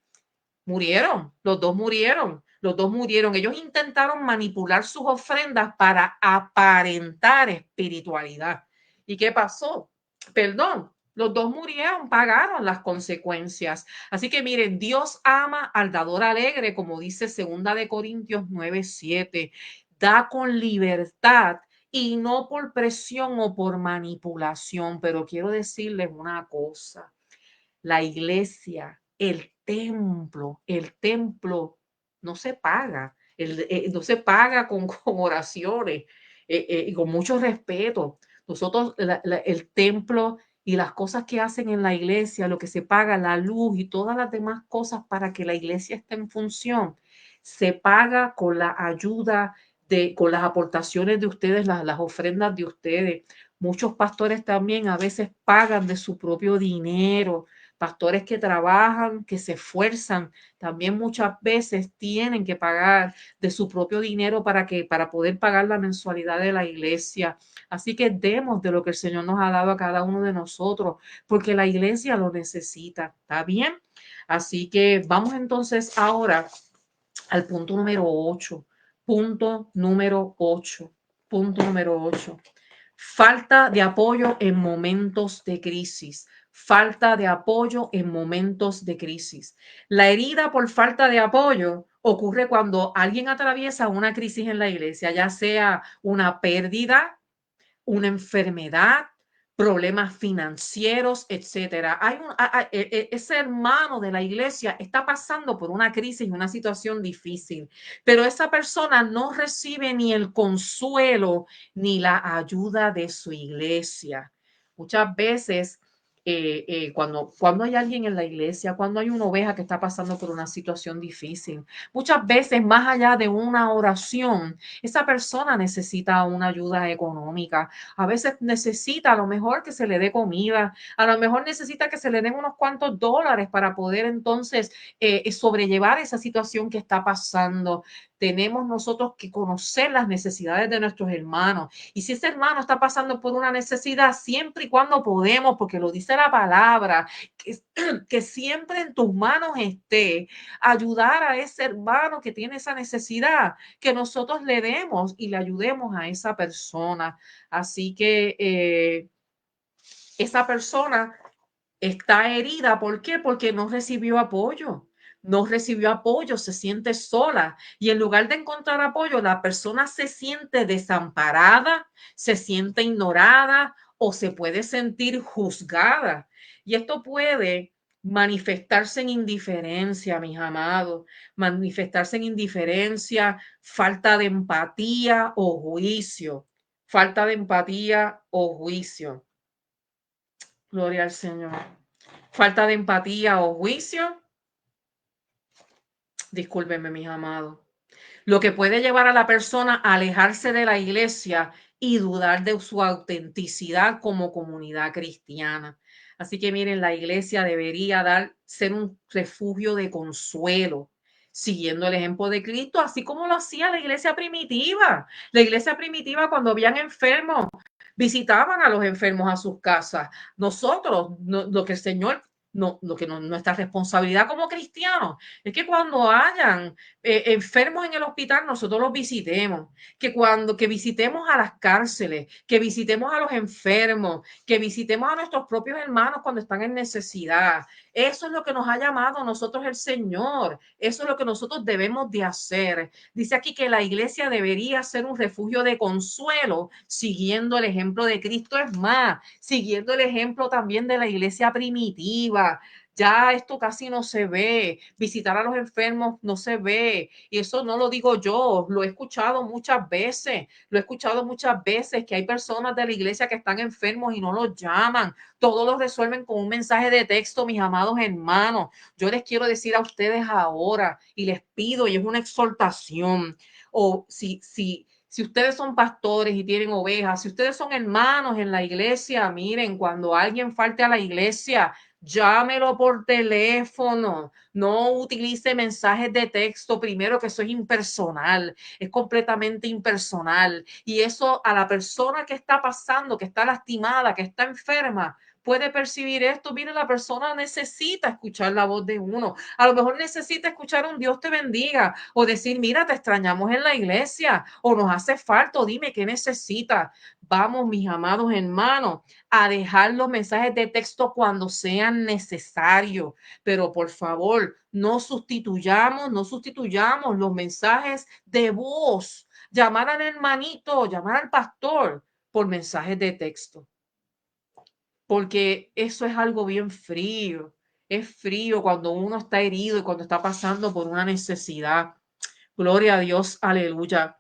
murieron, los dos murieron, los dos murieron. Ellos intentaron manipular sus ofrendas para aparentar espiritualidad. ¿Y qué pasó? Perdón, los dos murieron, pagaron las consecuencias. Así que miren, Dios ama al dador alegre, como dice 2 Corintios 9:7. Da con libertad y no por presión o por manipulación. Pero quiero decirles una cosa, la iglesia, el templo no se paga, no se paga con oraciones y con mucho respeto. Nosotros, el templo y las cosas que hacen en la iglesia, lo que se paga, la luz y todas las demás cosas para que la iglesia esté en función, se paga con la ayuda con las aportaciones de ustedes, las ofrendas de ustedes. Muchos pastores también a veces pagan de su propio dinero. Pastores que trabajan, que se esfuerzan, también muchas veces tienen que pagar de su propio dinero para poder pagar la mensualidad de la iglesia. Así que demos de lo que el Señor nos ha dado a cada uno de nosotros, porque la iglesia lo necesita. ¿Está bien? Así que vamos entonces ahora al punto número 8. Punto número 8. Punto número 8. Falta de apoyo en momentos de crisis. Falta de apoyo en momentos de crisis. La herida por falta de apoyo ocurre cuando alguien atraviesa una crisis en la iglesia, ya sea una pérdida, una enfermedad, problemas financieros, etcétera. Ese hermano de la iglesia está pasando por una crisis y una situación difícil, pero esa persona no recibe ni el consuelo ni la ayuda de su iglesia. Muchas veces, cuando hay alguien en la iglesia, cuando hay una oveja que está pasando por una situación difícil, muchas veces más allá de una oración, esa persona necesita una ayuda económica. A veces necesita a lo mejor que se le dé comida, a lo mejor necesita que se le den unos cuantos dólares para poder entonces sobrellevar esa situación que está pasando. Tenemos nosotros que conocer las necesidades de nuestros hermanos. Y si ese hermano está pasando por una necesidad, siempre y cuando podemos, porque lo dice la palabra, que siempre en tus manos esté ayudar a ese hermano que tiene esa necesidad, que nosotros le demos y le ayudemos a esa persona. Así que esa persona está herida. ¿Por qué? Porque no recibió apoyo. No recibió apoyo, se siente sola y en lugar de encontrar apoyo, la persona se siente desamparada, se siente ignorada o se puede sentir juzgada. Y esto puede manifestarse en indiferencia, mis amados, manifestarse en indiferencia, falta de empatía o juicio, falta de empatía o juicio. Gloria al Señor. Falta de empatía o juicio. Discúlpenme, mis amados. Lo que puede llevar a la persona a alejarse de la iglesia y dudar de su autenticidad como comunidad cristiana. Así que miren, la iglesia debería ser un refugio de consuelo, siguiendo el ejemplo de Cristo, así como lo hacía la iglesia primitiva. La iglesia primitiva, cuando habían enfermos, visitaban a los enfermos a sus casas. Nosotros, lo que el Señor, lo que nuestra responsabilidad como cristianos es que cuando hayan enfermos en el hospital, nosotros los visitemos, que visitemos a las cárceles, que visitemos a los enfermos, que visitemos a nuestros propios hermanos cuando están en necesidad. Eso es lo que nos ha llamado a nosotros el Señor. Eso es lo que nosotros debemos de hacer. Dice aquí que la iglesia debería ser un refugio de consuelo, siguiendo el ejemplo de Cristo. Es más, siguiendo el ejemplo también de la iglesia primitiva. Ya esto casi no se ve, visitar a los enfermos no se ve, y eso no lo digo yo, lo he escuchado muchas veces que hay personas de la iglesia que están enfermos y no los llaman, todo lo resuelven con un mensaje de texto, mis amados hermanos. Yo les quiero decir a ustedes ahora y les pido, y es una exhortación, o si ustedes son pastores y tienen ovejas, si ustedes son hermanos en la iglesia, miren, cuando alguien falte a la iglesia, llámelo por teléfono, no utilice mensajes de texto, primero que eso es impersonal, es completamente impersonal. Y eso a la persona que está pasando, que está lastimada, que está enferma, puede percibir esto. Mire, la persona necesita escuchar la voz de uno. A lo mejor necesita escuchar un Dios te bendiga o decir, mira, te extrañamos en la iglesia o nos hace falta, o dime qué necesitas. Vamos, mis amados hermanos, a dejar los mensajes de texto cuando sean necesarios, pero por favor, no sustituyamos los mensajes de voz, llamar al hermanito, llamar al pastor por mensajes de texto, porque eso es algo bien frío. Es frío cuando uno está herido y cuando está pasando por una necesidad. Gloria a Dios, aleluya.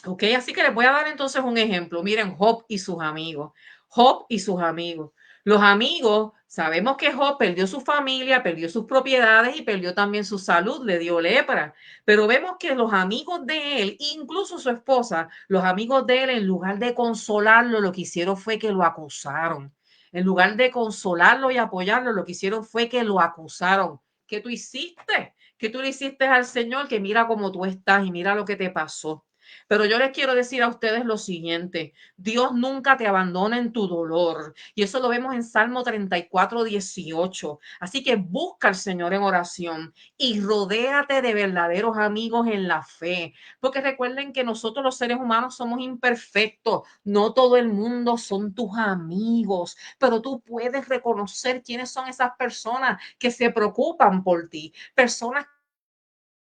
Ok, así que les voy a dar entonces un ejemplo. Miren, Job y sus amigos. Job y sus amigos. Los amigos, sabemos que Job perdió su familia, perdió sus propiedades y perdió también su salud, le dio lepra. Pero vemos que los amigos de él, incluso su esposa, los amigos de él, en lugar de consolarlo, lo que hicieron fue que lo acusaron. En lugar de consolarlo y apoyarlo, lo que hicieron fue que lo acusaron. ¿Qué tú hiciste? ¿Qué tú le hiciste al Señor? Que mira cómo tú estás y mira lo que te pasó. Pero yo les quiero decir a ustedes lo siguiente, Dios nunca te abandona en tu dolor. Y eso lo vemos en Salmo 34:18. Así que busca al Señor en oración y rodéate de verdaderos amigos en la fe. Porque recuerden que nosotros los seres humanos somos imperfectos. No todo el mundo son tus amigos, pero tú puedes reconocer quiénes son esas personas que se preocupan por ti. Personas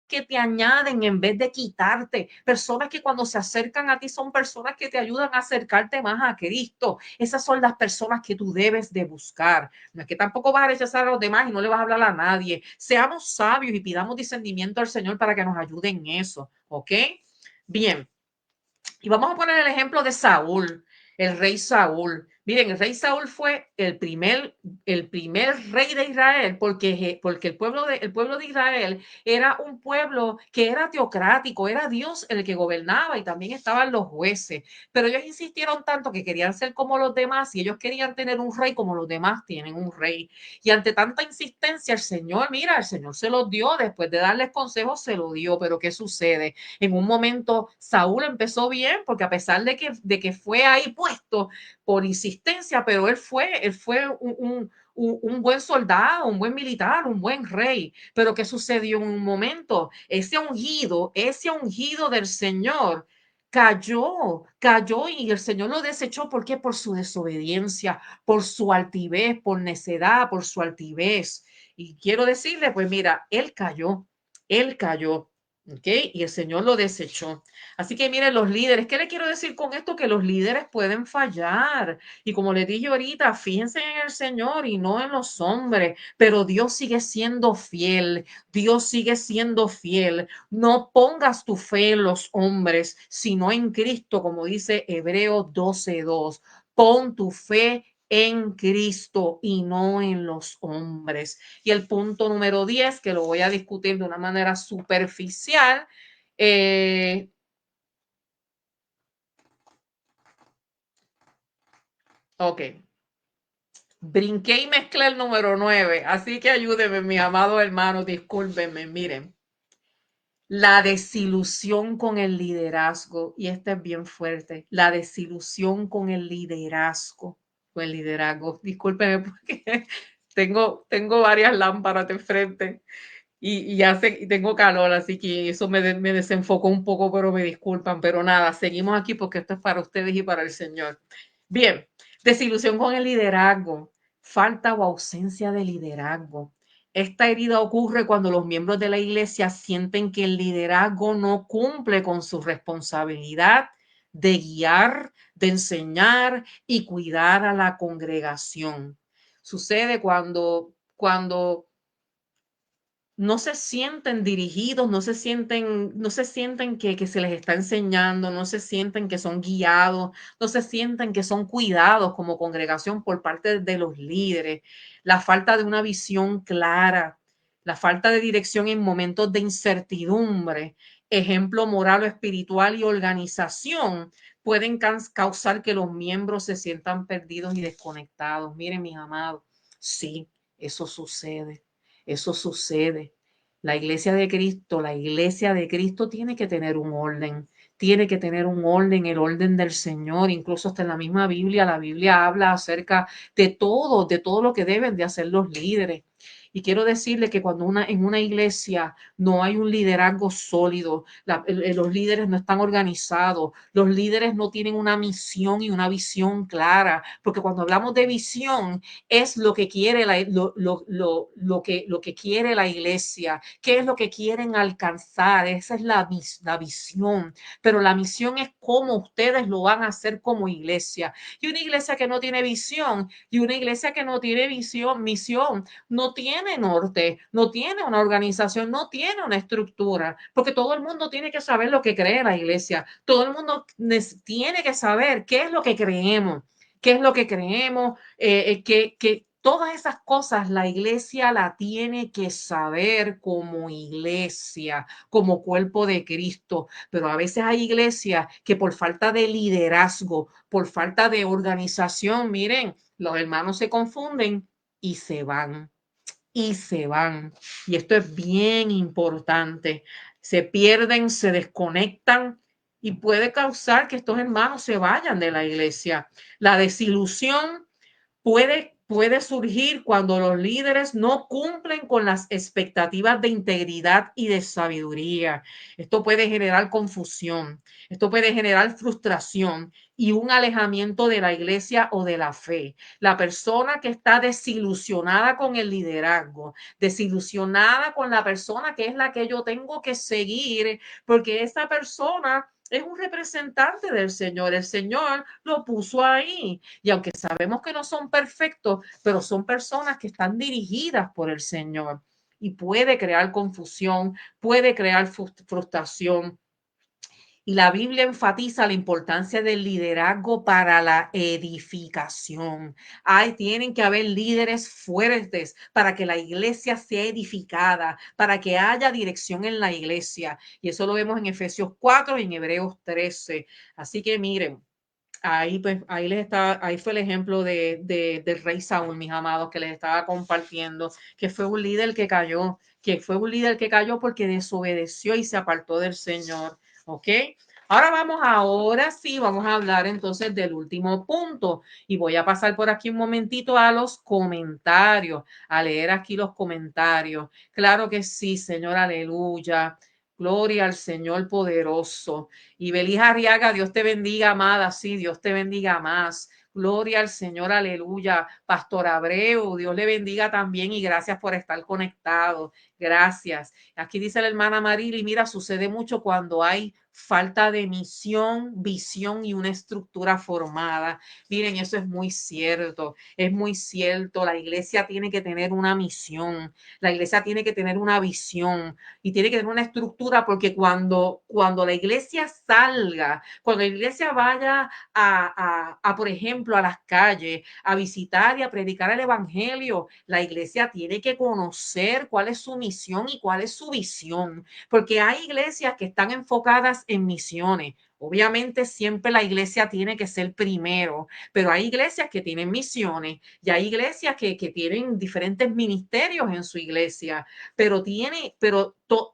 que te añaden en vez de quitarte. Personas que cuando se acercan a ti son personas que te ayudan a acercarte más a Cristo. Esas son las personas que tú debes de buscar. No es que tampoco vas a rechazar a los demás y no le vas a hablar a nadie. Seamos sabios y pidamos discernimiento al Señor para que nos ayude en eso. ¿Ok? Bien. Y vamos a poner el ejemplo de Saúl, el rey Saúl. Miren, el rey Saúl fue el primer rey de Israel porque el pueblo de Israel era un pueblo que era teocrático, era Dios el que gobernaba y también estaban los jueces. Pero ellos insistieron tanto que querían ser como los demás y ellos querían tener un rey como los demás tienen un rey. Y ante tanta insistencia, el Señor se los dio, después de darles consejos, se lo dio. Pero ¿qué sucede? En un momento Saúl empezó bien, porque a pesar de que fue ahí puesto por insistencia, pero él fue un buen soldado, un buen militar, un buen rey. Pero ¿qué sucedió en un momento? Ese ungido del Señor cayó y el Señor lo desechó. ¿Por qué? Por su desobediencia, por su altivez, por necedad, por su altivez. Y quiero decirle, pues mira, él cayó. ¿Ok? Y el Señor lo desechó. Así que miren, los líderes, ¿qué le quiero decir con esto? Que los líderes pueden fallar. Y como les dije ahorita, fíjense en el Señor y no en los hombres, pero Dios sigue siendo fiel. Dios sigue siendo fiel. No pongas tu fe en los hombres, sino en Cristo, como dice Hebreos 12:2. Pon tu fe en Cristo y no en los hombres. Y el punto número 10, que lo voy a discutir de una manera superficial, eh, ok, brinqué y mezclé el número 9, así que ayúdenme, mis amados hermanos, discúlpenme, miren. La desilusión con el liderazgo, y esta es bien fuerte, la desilusión con el liderazgo. Discúlpenme porque tengo varias lámparas de frente. Y tengo calor, así que eso me desenfocó un poco, pero me disculpan. Pero nada, seguimos aquí porque esto es para ustedes y para el Señor. Bien, desilusión con el liderazgo, falta o ausencia de liderazgo. Esta herida ocurre cuando los miembros de la iglesia sienten que el liderazgo no cumple con su responsabilidad de guiar, de enseñar y cuidar a la congregación. Sucede cuando no se sienten dirigidos, no se sienten que se les está enseñando, no se sienten que son guiados, no se sienten que son cuidados como congregación por parte de los líderes. La falta de una visión clara, la falta de dirección en momentos de incertidumbre, ejemplo moral o espiritual y organización pueden causar que los miembros se sientan perdidos y desconectados. Miren, mis amados, sí, eso sucede. Eso sucede. La iglesia de Cristo tiene que tener un orden, el orden del Señor, incluso hasta en la misma Biblia, la Biblia habla acerca de todo lo que deben de hacer los líderes. Y quiero decirle que cuando en una iglesia no hay un liderazgo sólido, los líderes no están organizados, los líderes no tienen una misión y una visión clara, porque cuando hablamos de visión, es lo que quiere lo que quiere la iglesia, qué es lo que quieren alcanzar, esa es la visión, pero la misión es cómo ustedes lo van a hacer como iglesia. Y una iglesia que no tiene visión y una iglesia que no tiene misión, no tiene norte, no tiene una organización, no tiene una estructura, porque todo el mundo tiene que saber lo que cree la iglesia, todo el mundo tiene que saber qué es lo que creemos, que todas esas cosas la iglesia la tiene que saber como iglesia, como cuerpo de Cristo. Pero a veces hay iglesias que por falta de liderazgo, por falta de organización, miren, los hermanos se confunden y se van. Y se van. Y esto es bien importante. Se pierden, se desconectan y puede causar que estos hermanos se vayan de la iglesia. La desilusión puede puede surgir cuando los líderes no cumplen con las expectativas de integridad y de sabiduría. Esto puede generar confusión, esto puede generar frustración y un alejamiento de la iglesia o de la fe. La persona que está desilusionada con el liderazgo, desilusionada con la persona que es la que yo tengo que seguir, porque esa persona es un representante del Señor. El Señor lo puso ahí. Y aunque sabemos que no son perfectos, pero son personas que están dirigidas por el Señor. Y puede crear confusión, puede crear frustración. Y la Biblia enfatiza la importancia del liderazgo para la edificación. Tienen que haber líderes fuertes para que la iglesia sea edificada, para que haya dirección en la iglesia. Y eso lo vemos en Efesios 4 y en Hebreos 13. Así que miren, ahí, pues, ahí fue el ejemplo del rey Saúl, mis amados, que les estaba compartiendo, que fue un líder que cayó porque desobedeció y se apartó del Señor. ¿Ok? Ahora sí, vamos a hablar entonces del último punto y voy a pasar por aquí un momentito a los comentarios, a leer aquí los comentarios. Claro que sí, Señor, aleluya. Gloria al Señor poderoso. Y Belis Arriaga, Dios te bendiga, amada. Sí, Dios te bendiga más. Gloria al Señor, aleluya. Pastor Abreu, Dios le bendiga también y gracias por estar conectado. Gracias. Aquí dice la hermana Marily, mira, sucede mucho cuando hay falta de misión, visión y una estructura formada. Miren, eso es muy cierto, es muy cierto. La iglesia tiene que tener una misión, la iglesia tiene que tener una visión y tiene que tener una estructura porque cuando la iglesia salga, cuando la iglesia vaya por ejemplo, a las calles, a visitar y a predicar el evangelio, la iglesia tiene que conocer cuál es su misión y cuál es su visión, porque hay iglesias que están enfocadas en misiones. Obviamente siempre la iglesia tiene que ser primero, pero hay iglesias que tienen misiones y hay iglesias que tienen diferentes ministerios en su iglesia,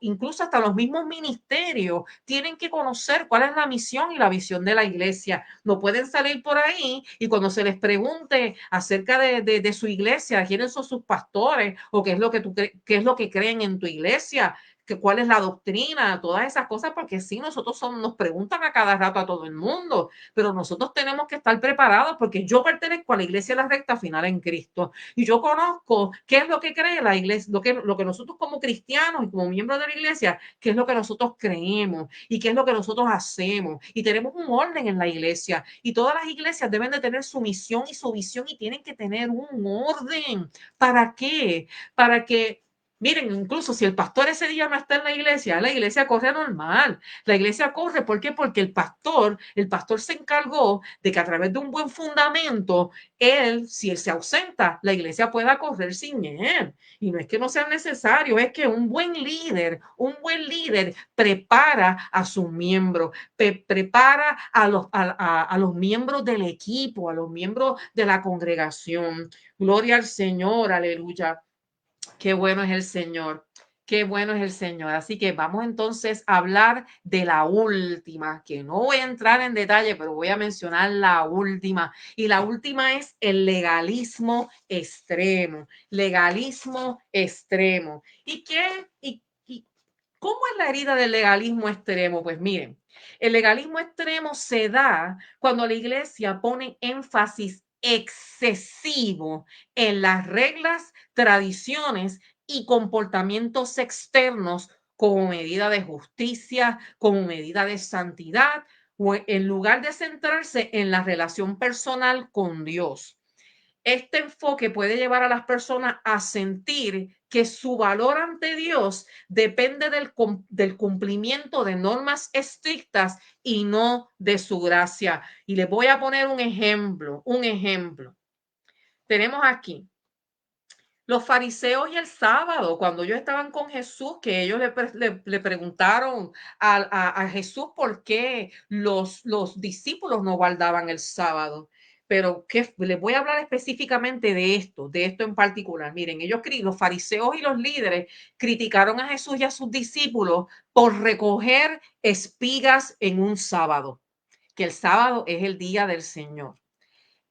incluso hasta los mismos ministerios tienen que conocer cuál es la misión y la visión de la iglesia. No pueden salir por ahí y cuando se les pregunte acerca de su iglesia, quiénes son sus pastores o qué es lo que qué es lo que creen en tu iglesia, que cuál es la doctrina, todas esas cosas, porque sí, nos preguntan a cada rato a todo el mundo, pero nosotros tenemos que estar preparados porque yo pertenezco a la iglesia de la recta final en Cristo y yo conozco qué es lo que cree la iglesia, lo que nosotros como cristianos y como miembros de la iglesia, qué es lo que nosotros creemos y qué es lo que nosotros hacemos. Y tenemos un orden en la iglesia y todas las iglesias deben de tener su misión y su visión y tienen que tener un orden. ¿Para qué? Para que miren, incluso si el pastor ese día no está en la iglesia corre normal. La iglesia corre, ¿por qué? Porque el pastor se encargó de que a través de un buen fundamento, si él se ausenta, la iglesia pueda correr sin él. Y no es que no sea necesario, es que un buen líder prepara a sus miembros, prepara a los miembros del equipo, a los miembros de la congregación. Gloria al Señor, aleluya. Qué bueno es el Señor. Qué bueno es el Señor. Así que vamos entonces a hablar de la última, que no voy a entrar en detalle, pero voy a mencionar la última. Y la última es el legalismo extremo. Legalismo extremo. ¿Y cómo es la herida del legalismo extremo? Pues miren, el legalismo extremo se da cuando la iglesia pone énfasis excesivo en las reglas, tradiciones y comportamientos externos como medida de justicia, como medida de santidad, o en lugar de centrarse en la relación personal con Dios. Este enfoque puede llevar a las personas a sentir que su valor ante Dios depende del cumplimiento de normas estrictas y no de su gracia. Y les voy a poner un ejemplo, un ejemplo. Tenemos aquí los fariseos y el sábado, cuando ellos estaban con Jesús, que ellos le preguntaron a Jesús por qué los discípulos no guardaban el sábado. Pero les voy a hablar específicamente de esto en particular. Miren, los fariseos y los líderes criticaron a Jesús y a sus discípulos por recoger espigas en un sábado, que el sábado es el día del Señor.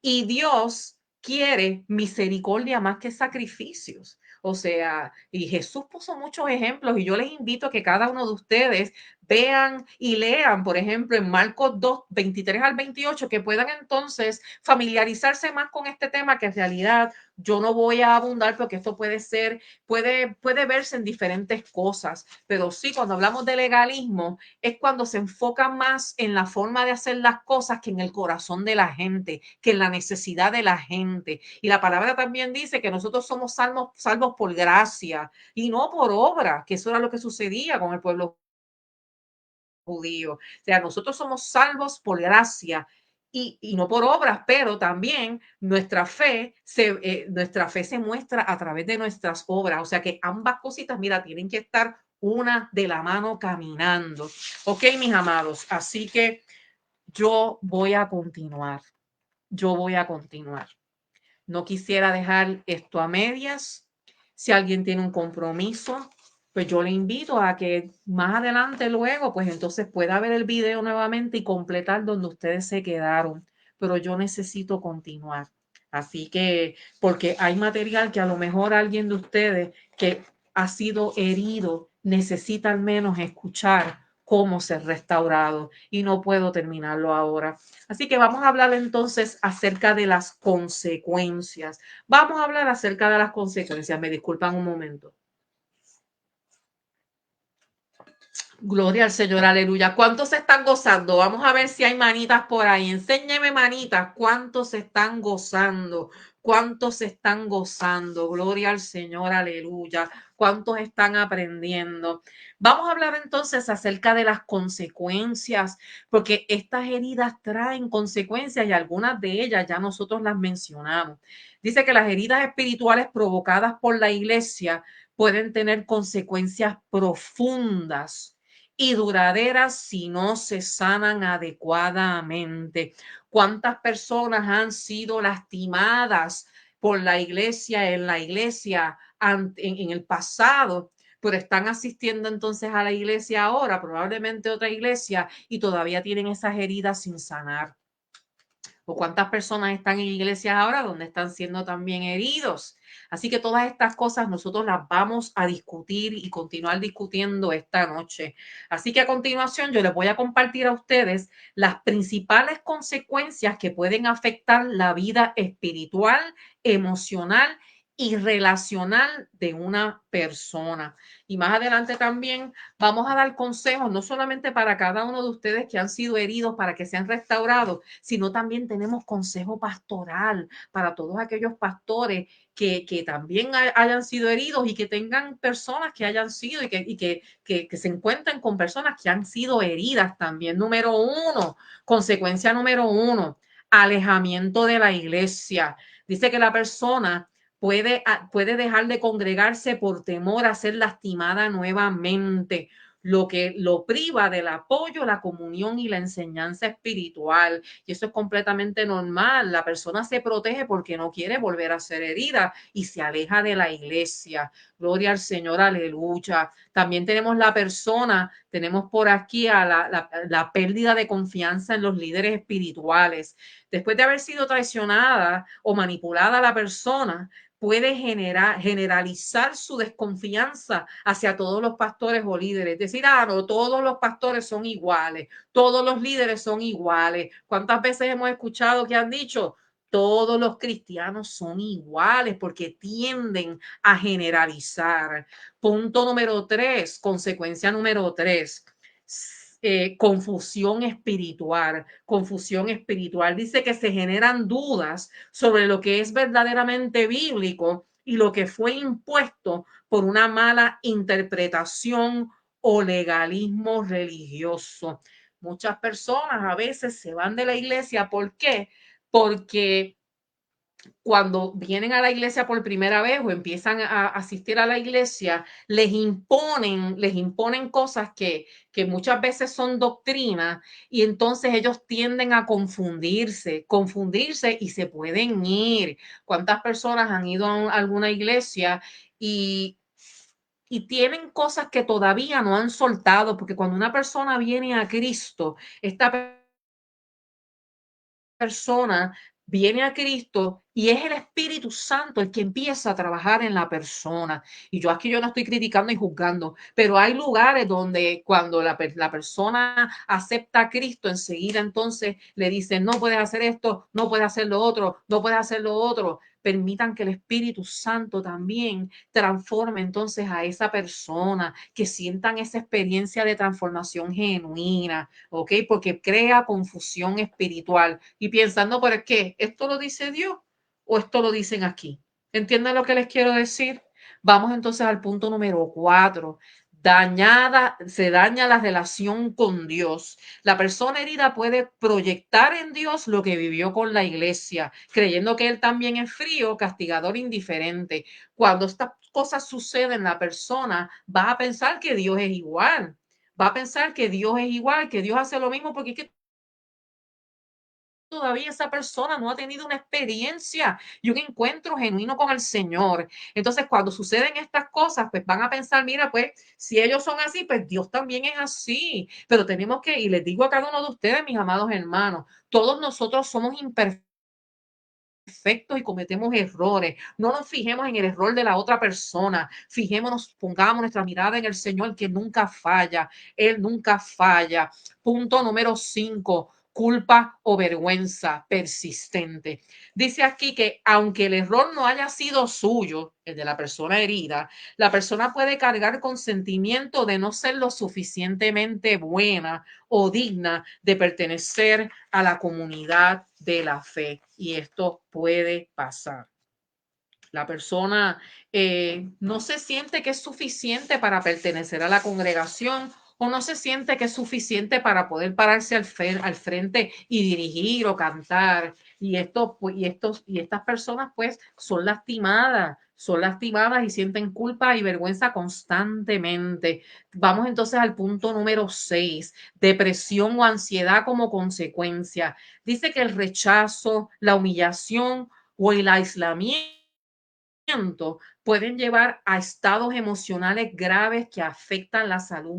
Y Dios quiere misericordia más que sacrificios. O sea, y Jesús puso muchos ejemplos y yo les invito a que cada uno de ustedes vean y lean, por ejemplo, en Marcos 2, 23 al 28, que puedan entonces familiarizarse más con este tema que en realidad yo no voy a abundar porque esto puede ser, puede verse en diferentes cosas, pero sí, cuando hablamos de legalismo es cuando se enfoca más en la forma de hacer las cosas que en el corazón de la gente, que en la necesidad de la gente. Y la palabra también dice que nosotros somos salvos por gracia y no por obra, que eso era lo que sucedía con el pueblo judío. O sea, nosotros somos salvos por gracia y no por obras, pero también nuestra fe se muestra a través de nuestras obras. O sea que ambas cositas, mira, tienen que estar una de la mano caminando. Ok, mis amados, así que yo voy a continuar. Yo voy a continuar. No quisiera dejar esto a medias. Si alguien tiene un compromiso, pues yo le invito a que más adelante luego, pues entonces pueda ver el video nuevamente y completar donde ustedes se quedaron. Pero yo necesito continuar. Así que, porque hay material que a lo mejor alguien de ustedes que ha sido herido necesita al menos escuchar cómo ser restaurado y no puedo terminarlo ahora. Así que vamos a hablar entonces acerca de las consecuencias. Vamos a hablar acerca de las consecuencias. Me disculpan un momento. Gloria al Señor, aleluya. ¿Cuántos se están gozando? Vamos a ver si hay manitas por ahí. Enséñeme manitas. ¿Cuántos se están gozando? ¿Cuántos se están gozando? Gloria al Señor, aleluya. ¿Cuántos están aprendiendo? Vamos a hablar entonces acerca de las consecuencias, porque estas heridas traen consecuencias y algunas de ellas ya nosotros las mencionamos. Dice que las heridas espirituales provocadas por la iglesia pueden tener consecuencias profundas y duraderas si no se sanan adecuadamente. ¿Cuántas personas han sido lastimadas por la iglesia en la iglesia en el pasado? Pero están asistiendo entonces a la iglesia ahora, probablemente otra iglesia, y todavía tienen esas heridas sin sanar. ¿O cuántas personas están en iglesias ahora donde están siendo también heridos? Así que todas estas cosas nosotros las vamos a discutir y continuar discutiendo esta noche. Así que a continuación yo les voy a compartir a ustedes las principales consecuencias que pueden afectar la vida espiritual, emocional y relacional de una persona. Y más adelante también vamos a dar consejos, no solamente para cada uno de ustedes que han sido heridos, para que sean restaurados, sino también tenemos consejo pastoral para todos aquellos pastores que también hayan sido heridos y que tengan personas que hayan sido que se encuentren con personas que han sido heridas también. Número uno, consecuencia número uno, alejamiento de la iglesia. Dice que la persona puede dejar de congregarse por temor a ser lastimada nuevamente, lo que lo priva del apoyo, la comunión y la enseñanza espiritual. Y eso es completamente normal. La persona se protege porque no quiere volver a ser herida y se aleja de la iglesia. Gloria al Señor, aleluya. También tenemos la persona, tenemos por aquí a la pérdida de confianza en los líderes espirituales. Después de haber sido traicionada o manipulada la persona, puede generalizar su desconfianza hacia todos los pastores o líderes. Decir, no, todos los pastores son iguales, todos los líderes son iguales. ¿Cuántas veces hemos escuchado que han dicho? Todos los cristianos son iguales porque tienden a generalizar. Punto número 3, consecuencia número 3. Confusión espiritual. Confusión espiritual. Dice que se generan dudas sobre lo que es verdaderamente bíblico y lo que fue impuesto por una mala interpretación o legalismo religioso. Muchas personas a veces se van de la iglesia. ¿Por qué? Porque cuando vienen a la iglesia por primera vez o empiezan a asistir a la iglesia, les imponen cosas que muchas veces son doctrinas y entonces ellos tienden a confundirse y se pueden ir. ¿Cuántas personas han ido a alguna iglesia y y tienen cosas que todavía no han soltado? Porque cuando una persona viene a Cristo, esta persona viene a Cristo Y es el Espíritu Santo el que empieza a trabajar en la persona. Y yo aquí yo no estoy criticando y juzgando, pero hay lugares donde cuando la persona acepta a Cristo, enseguida entonces le dicen, no puedes hacer esto, no puedes hacer lo otro, no puedes hacer lo otro. Permitan que el Espíritu Santo también transforme entonces a esa persona, que sientan esa experiencia de transformación genuina, ¿ok? Porque crea confusión espiritual y pensando, ¿por qué? ¿Esto lo dice Dios o esto lo dicen aquí? ¿Entienden lo que les quiero decir? Vamos entonces al punto número 4. Se daña la relación con Dios. La persona herida puede proyectar en Dios lo que vivió con la iglesia, creyendo que Él también es frío, castigador, indiferente. Cuando estas cosas suceden, la persona va a pensar que Dios es igual. Va a pensar que Dios es igual, que Dios hace lo mismo, porque es que todavía esa persona no ha tenido una experiencia y un encuentro genuino con el Señor. Entonces, cuando suceden estas cosas, pues van a pensar, mira, pues si ellos son así, pues Dios también es así. Pero tenemos que, y les digo a cada uno de ustedes, mis amados hermanos, todos nosotros somos imperfectos y cometemos errores. No nos fijemos en el error de la otra persona. Fijémonos, pongamos nuestra mirada en el Señor que nunca falla. Él nunca falla. Punto número 5. Culpa o vergüenza persistente. Dice aquí que aunque el error no haya sido suyo, el de la persona herida, la persona puede cargar con sentimiento de no ser lo suficientemente buena o digna de pertenecer a la comunidad de la fe. Y esto puede pasar. La persona no se siente que es suficiente para pertenecer a la congregación o no se siente que es suficiente para poder pararse al frente y dirigir o cantar. Y estas personas pues son lastimadas y sienten culpa y vergüenza constantemente. Vamos entonces al punto número 6, depresión o ansiedad como consecuencia. Dice que el rechazo, la humillación o el aislamiento pueden llevar a estados emocionales graves que afectan la salud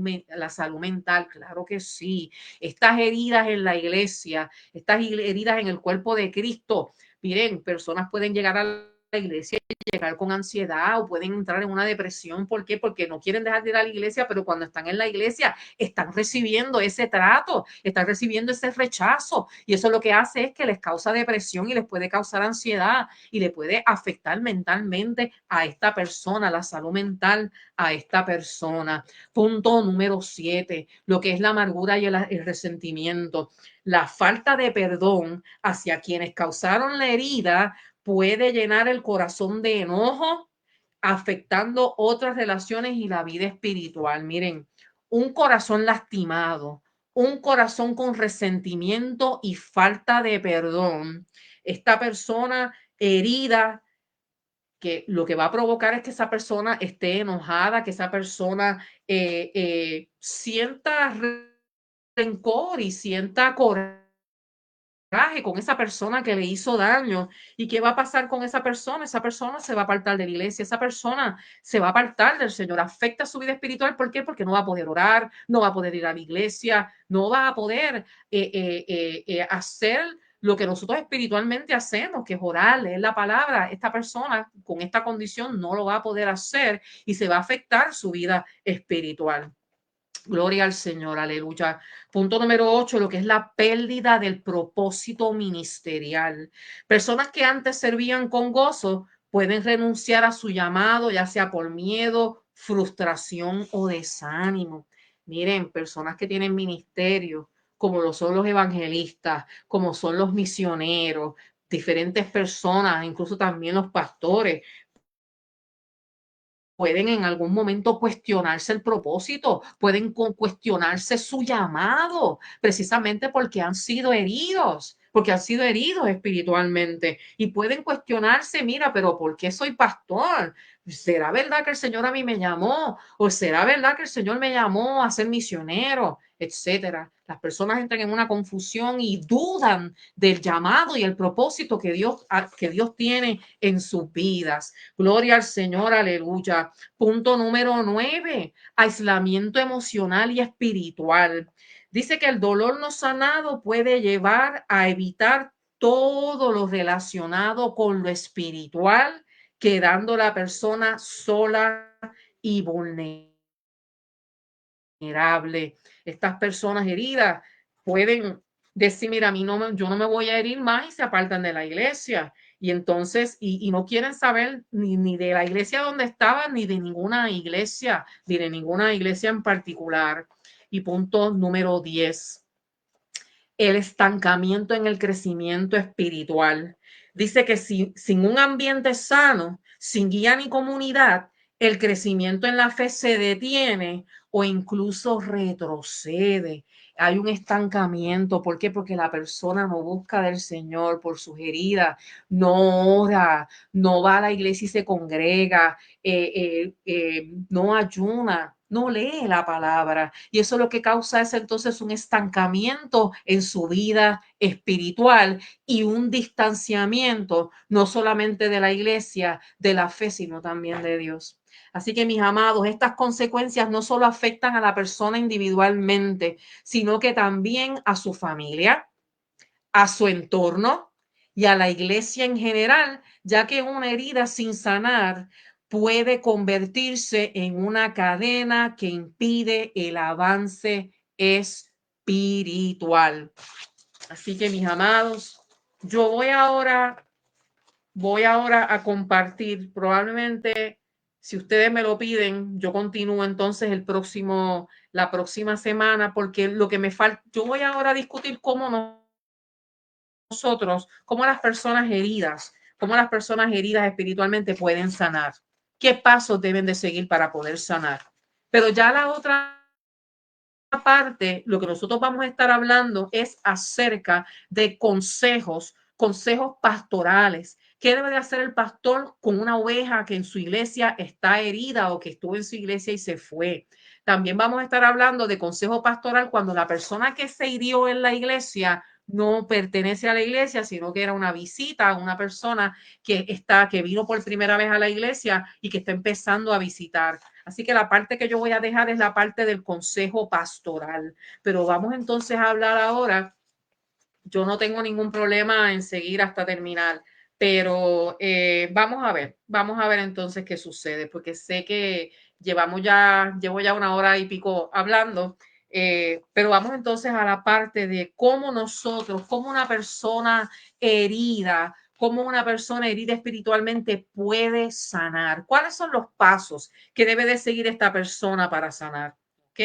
mental. Claro que sí. Estas heridas en la iglesia, estas heridas en el cuerpo de Cristo, miren, personas pueden llegar a la iglesia y llegar con ansiedad o pueden entrar en una depresión. ¿Por qué? Porque no quieren dejar de ir a la iglesia, pero cuando están en la iglesia están recibiendo ese trato, están recibiendo ese rechazo y eso lo que hace es que les causa depresión y les puede causar ansiedad y le puede afectar mentalmente a esta persona, la salud mental a esta persona. Punto número 7, lo que es la amargura y el resentimiento. La falta de perdón hacia quienes causaron la herida puede llenar el corazón de enojo, afectando otras relaciones y la vida espiritual. Miren, un corazón lastimado, un corazón con resentimiento y falta de perdón. Esta persona herida, que lo que va a provocar es que esa persona esté enojada, que esa persona sienta rencor y sienta coraje con esa persona que le hizo daño. ¿Y qué va a pasar con esa persona? Esa persona se va a apartar de la iglesia, esa persona se va a apartar del Señor, afecta su vida espiritual. ¿Por qué? Porque no va a poder orar, no va a poder ir a la iglesia, no va a poder hacer lo que nosotros espiritualmente hacemos, que es orar, leer la palabra. Esta persona con esta condición no lo va a poder hacer y se va a afectar su vida espiritual. Gloria al Señor, aleluya. Punto número 8, lo que es la pérdida del propósito ministerial. Personas que antes servían con gozo pueden renunciar a su llamado, ya sea por miedo, frustración o desánimo. Miren, personas que tienen ministerio, como lo son los evangelistas, como son los misioneros, diferentes personas, incluso también los pastores, pueden en algún momento cuestionarse el propósito, pueden cuestionarse su llamado, precisamente porque han sido heridos espiritualmente y pueden cuestionarse, mira, pero ¿por qué soy pastor? ¿Será verdad que el Señor a mí me llamó? ¿O será verdad que el Señor me llamó a ser misionero? Etcétera. Las personas entran en una confusión y dudan del llamado y el propósito que Dios tiene en sus vidas. Gloria al Señor, aleluya. Punto número 9, aislamiento emocional y espiritual. Dice que el dolor no sanado puede llevar a evitar todo lo relacionado con lo espiritual, quedando la persona sola y vulnerable. Estas personas heridas pueden decir, mira, a mí no yo no me voy a herir más y se apartan de la iglesia. Y entonces, y no quieren saber ni de la iglesia donde estaban, ni de ninguna iglesia, ni de ninguna iglesia en particular. Y punto número 10, el estancamiento en el crecimiento espiritual. Dice que sin un ambiente sano, sin guía ni comunidad, el crecimiento en la fe se detiene o incluso retrocede. Hay un estancamiento. ¿Por qué? Porque la persona no busca del Señor por sus heridas, no ora, no va a la iglesia y se congrega, no ayuna, no lee la palabra. Y eso lo que causa es entonces un estancamiento en su vida espiritual y un distanciamiento no solamente de la iglesia, de la fe, sino también de Dios. Así que mis amados, estas consecuencias no solo afectan a la persona individualmente, sino que también a su familia, a su entorno y a la iglesia en general, ya que una herida sin sanar puede convertirse en una cadena que impide el avance espiritual. Así que mis amados, yo voy ahora a compartir, probablemente si ustedes me lo piden, yo continúo entonces la próxima semana, porque lo que me falta, yo voy ahora a discutir cómo las personas heridas espiritualmente pueden sanar. ¿Qué pasos deben de seguir para poder sanar? Pero ya la otra parte, lo que nosotros vamos a estar hablando es acerca de consejos pastorales. ¿Qué debe de hacer el pastor con una oveja que en su iglesia está herida o que estuvo en su iglesia y se fue? También vamos a estar hablando de consejo pastoral cuando la persona que se hirió en la iglesia no pertenece a la iglesia, sino que era una visita, una persona que vino por primera vez a la iglesia y que está empezando a visitar. Así que la parte que yo voy a dejar es la parte del consejo pastoral. Pero vamos entonces a hablar ahora. Yo no tengo ningún problema en seguir hasta terminar, pero vamos a ver entonces qué sucede, porque sé que llevo ya una hora y pico hablando, pero vamos entonces a la parte de cómo una persona herida espiritualmente puede sanar. ¿Cuáles son los pasos que debe de seguir esta persona para sanar? ¿Ok?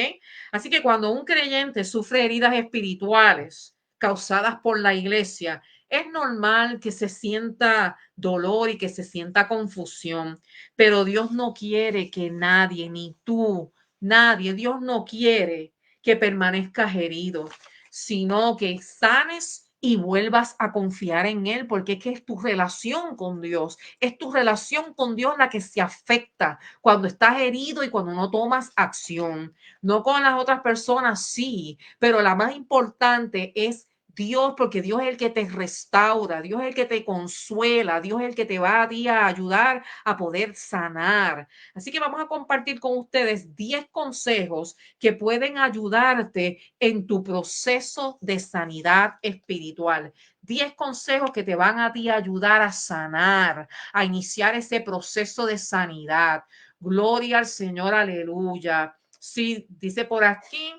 Así que cuando un creyente sufre heridas espirituales causadas por la iglesia, es normal que se sienta dolor y que se sienta confusión, pero Dios no quiere que nadie, ni tú, nadie, Dios no quiere que permanezcas herido, sino que sanes y vuelvas a confiar en Él, porque es que es tu relación con Dios, es tu relación con Dios la que se afecta cuando estás herido y cuando no tomas acción. No con las otras personas, sí, pero la más importante es Dios, porque Dios es el que te restaura, Dios es el que te consuela, Dios es el que te va a ti a ayudar a poder sanar. Así que vamos a compartir con ustedes 10 consejos que pueden ayudarte en tu proceso de sanidad espiritual. 10 consejos que te van a ti a ayudar a sanar, a iniciar ese proceso de sanidad. Gloria al Señor, aleluya. Sí, dice por aquí.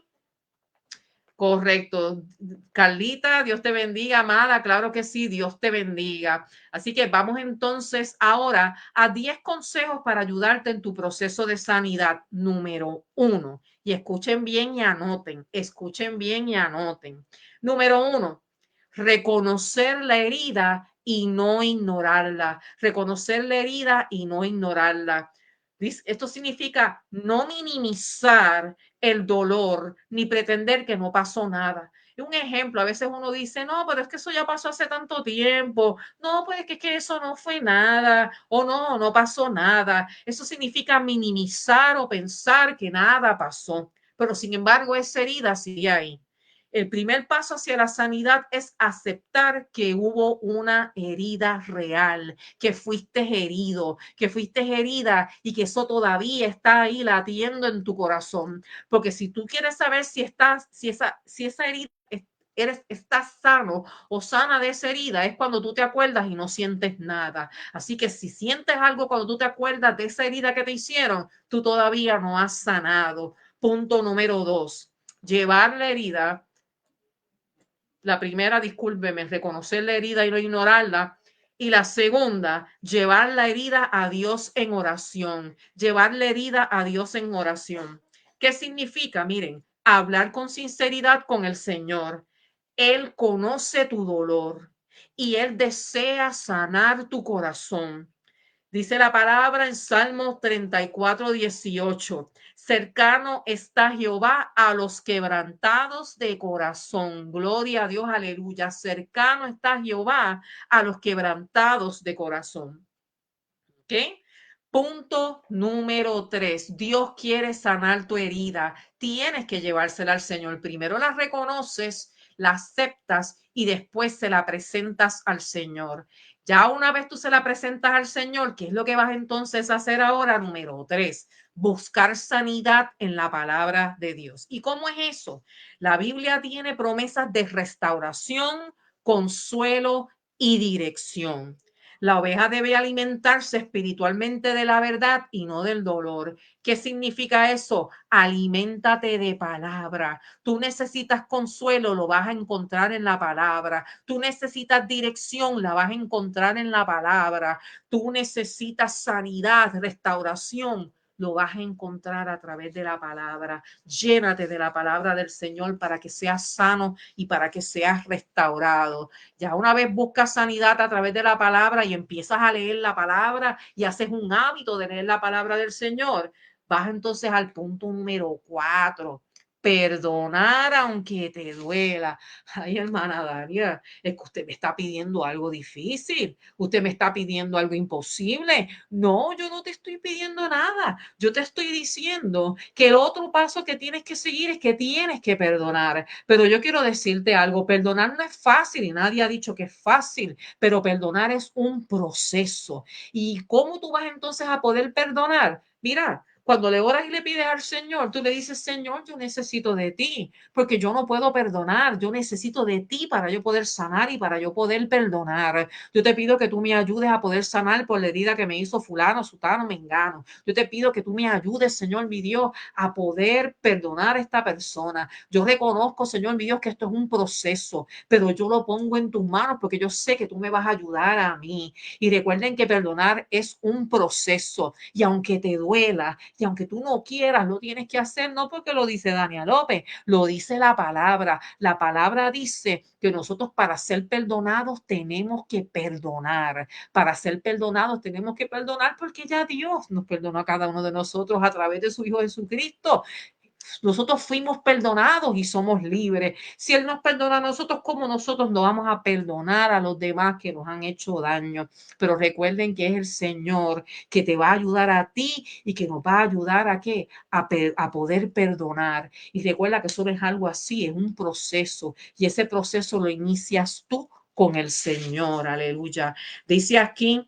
Correcto. Carlita, Dios te bendiga, amada. Claro que sí, Dios te bendiga. Así que vamos entonces ahora a 10 consejos para ayudarte en tu proceso de sanidad. Número 1. Y escuchen bien y anoten. Escuchen bien y anoten. Número 1. Reconocer la herida y no ignorarla. Reconocer la herida y no ignorarla. Esto significa no minimizar el dolor ni pretender que no pasó nada. Un ejemplo, a veces uno dice, no, pero es que eso ya pasó hace tanto tiempo. No, pues es que eso no fue nada. O no, no pasó nada. Eso significa minimizar o pensar que nada pasó. Pero sin embargo, esa herida sigue ahí. El primer paso hacia la sanidad es aceptar que hubo una herida real, que fuiste herido, que fuiste herida y que eso todavía está ahí latiendo en tu corazón. Porque si tú quieres saber si esa herida estás sano o sana de esa herida es cuando tú te acuerdas y no sientes nada. Así que si sientes algo cuando tú te acuerdas de esa herida que te hicieron, tú todavía no has sanado. Punto número 2, llevar la herida. La primera, discúlpeme, reconocer la herida y no ignorarla. Y la segunda, llevar la herida a Dios en oración. Llevar la herida a Dios en oración. ¿Qué significa? Miren, hablar con sinceridad con el Señor. Él conoce tu dolor y Él desea sanar tu corazón. Dice la palabra en Salmos 34:18. Cercano está Jehová a los quebrantados de corazón. Gloria a Dios, aleluya. Cercano está Jehová a los quebrantados de corazón. ¿Ok? Punto número 3. Dios quiere sanar tu herida. Tienes que llevársela al Señor. Primero la reconoces, la aceptas y después se la presentas al Señor. Ya una vez tú se la presentas al Señor, ¿qué es lo que vas entonces a hacer ahora? Número 3, buscar sanidad en la palabra de Dios. ¿Y cómo es eso? La Biblia tiene promesas de restauración, consuelo y dirección. La oveja debe alimentarse espiritualmente de la verdad y no del dolor. ¿Qué significa eso? Aliméntate de palabra. Tú necesitas consuelo, lo vas a encontrar en la palabra. Tú necesitas dirección, la vas a encontrar en la palabra. Tú necesitas sanidad, restauración, lo vas a encontrar a través de la palabra. Llénate de la palabra del Señor para que seas sano y para que seas restaurado. Ya una vez buscas sanidad a través de la palabra y empiezas a leer la palabra y haces un hábito de leer la palabra del Señor, vas entonces al punto número 4. Perdonar aunque te duela. Ay, hermana Daria, es que usted me está pidiendo algo difícil. Usted me está pidiendo algo imposible. No, yo no te estoy pidiendo nada. Yo te estoy diciendo que el otro paso que tienes que seguir es que tienes que perdonar. Pero yo quiero decirte algo, perdonar no es fácil y nadie ha dicho que es fácil, pero perdonar es un proceso. ¿Y cómo tú vas entonces a poder perdonar? Mira, cuando le oras y le pides al Señor, tú le dices, Señor, yo necesito de ti, porque yo no puedo perdonar, yo necesito de ti para yo poder sanar y para yo poder perdonar. Yo te pido que tú me ayudes a poder sanar por la herida que me hizo fulano, sutano, mengano. Yo te pido que tú me ayudes, Señor, mi Dios, a poder perdonar a esta persona. Yo reconozco, Señor, mi Dios, que esto es un proceso, pero yo lo pongo en tus manos porque yo sé que tú me vas a ayudar a mí. Y recuerden que perdonar es un proceso y aunque te duela y aunque tú no quieras, lo tienes que hacer, no porque lo dice Dania López, lo dice la palabra. La palabra dice que nosotros para ser perdonados tenemos que perdonar. Para ser perdonados tenemos que perdonar porque ya Dios nos perdonó a cada uno de nosotros a través de su Hijo Jesucristo. Nosotros fuimos perdonados y somos libres. Si Él nos perdona a nosotros, ¿cómo nosotros no vamos a perdonar a los demás que nos han hecho daño? Pero recuerden que es el Señor que te va a ayudar a ti y que nos va a ayudar a qué? A poder perdonar. Y recuerda que eso no es algo así, es un proceso. Y ese proceso lo inicias tú con el Señor. Aleluya. Dice aquí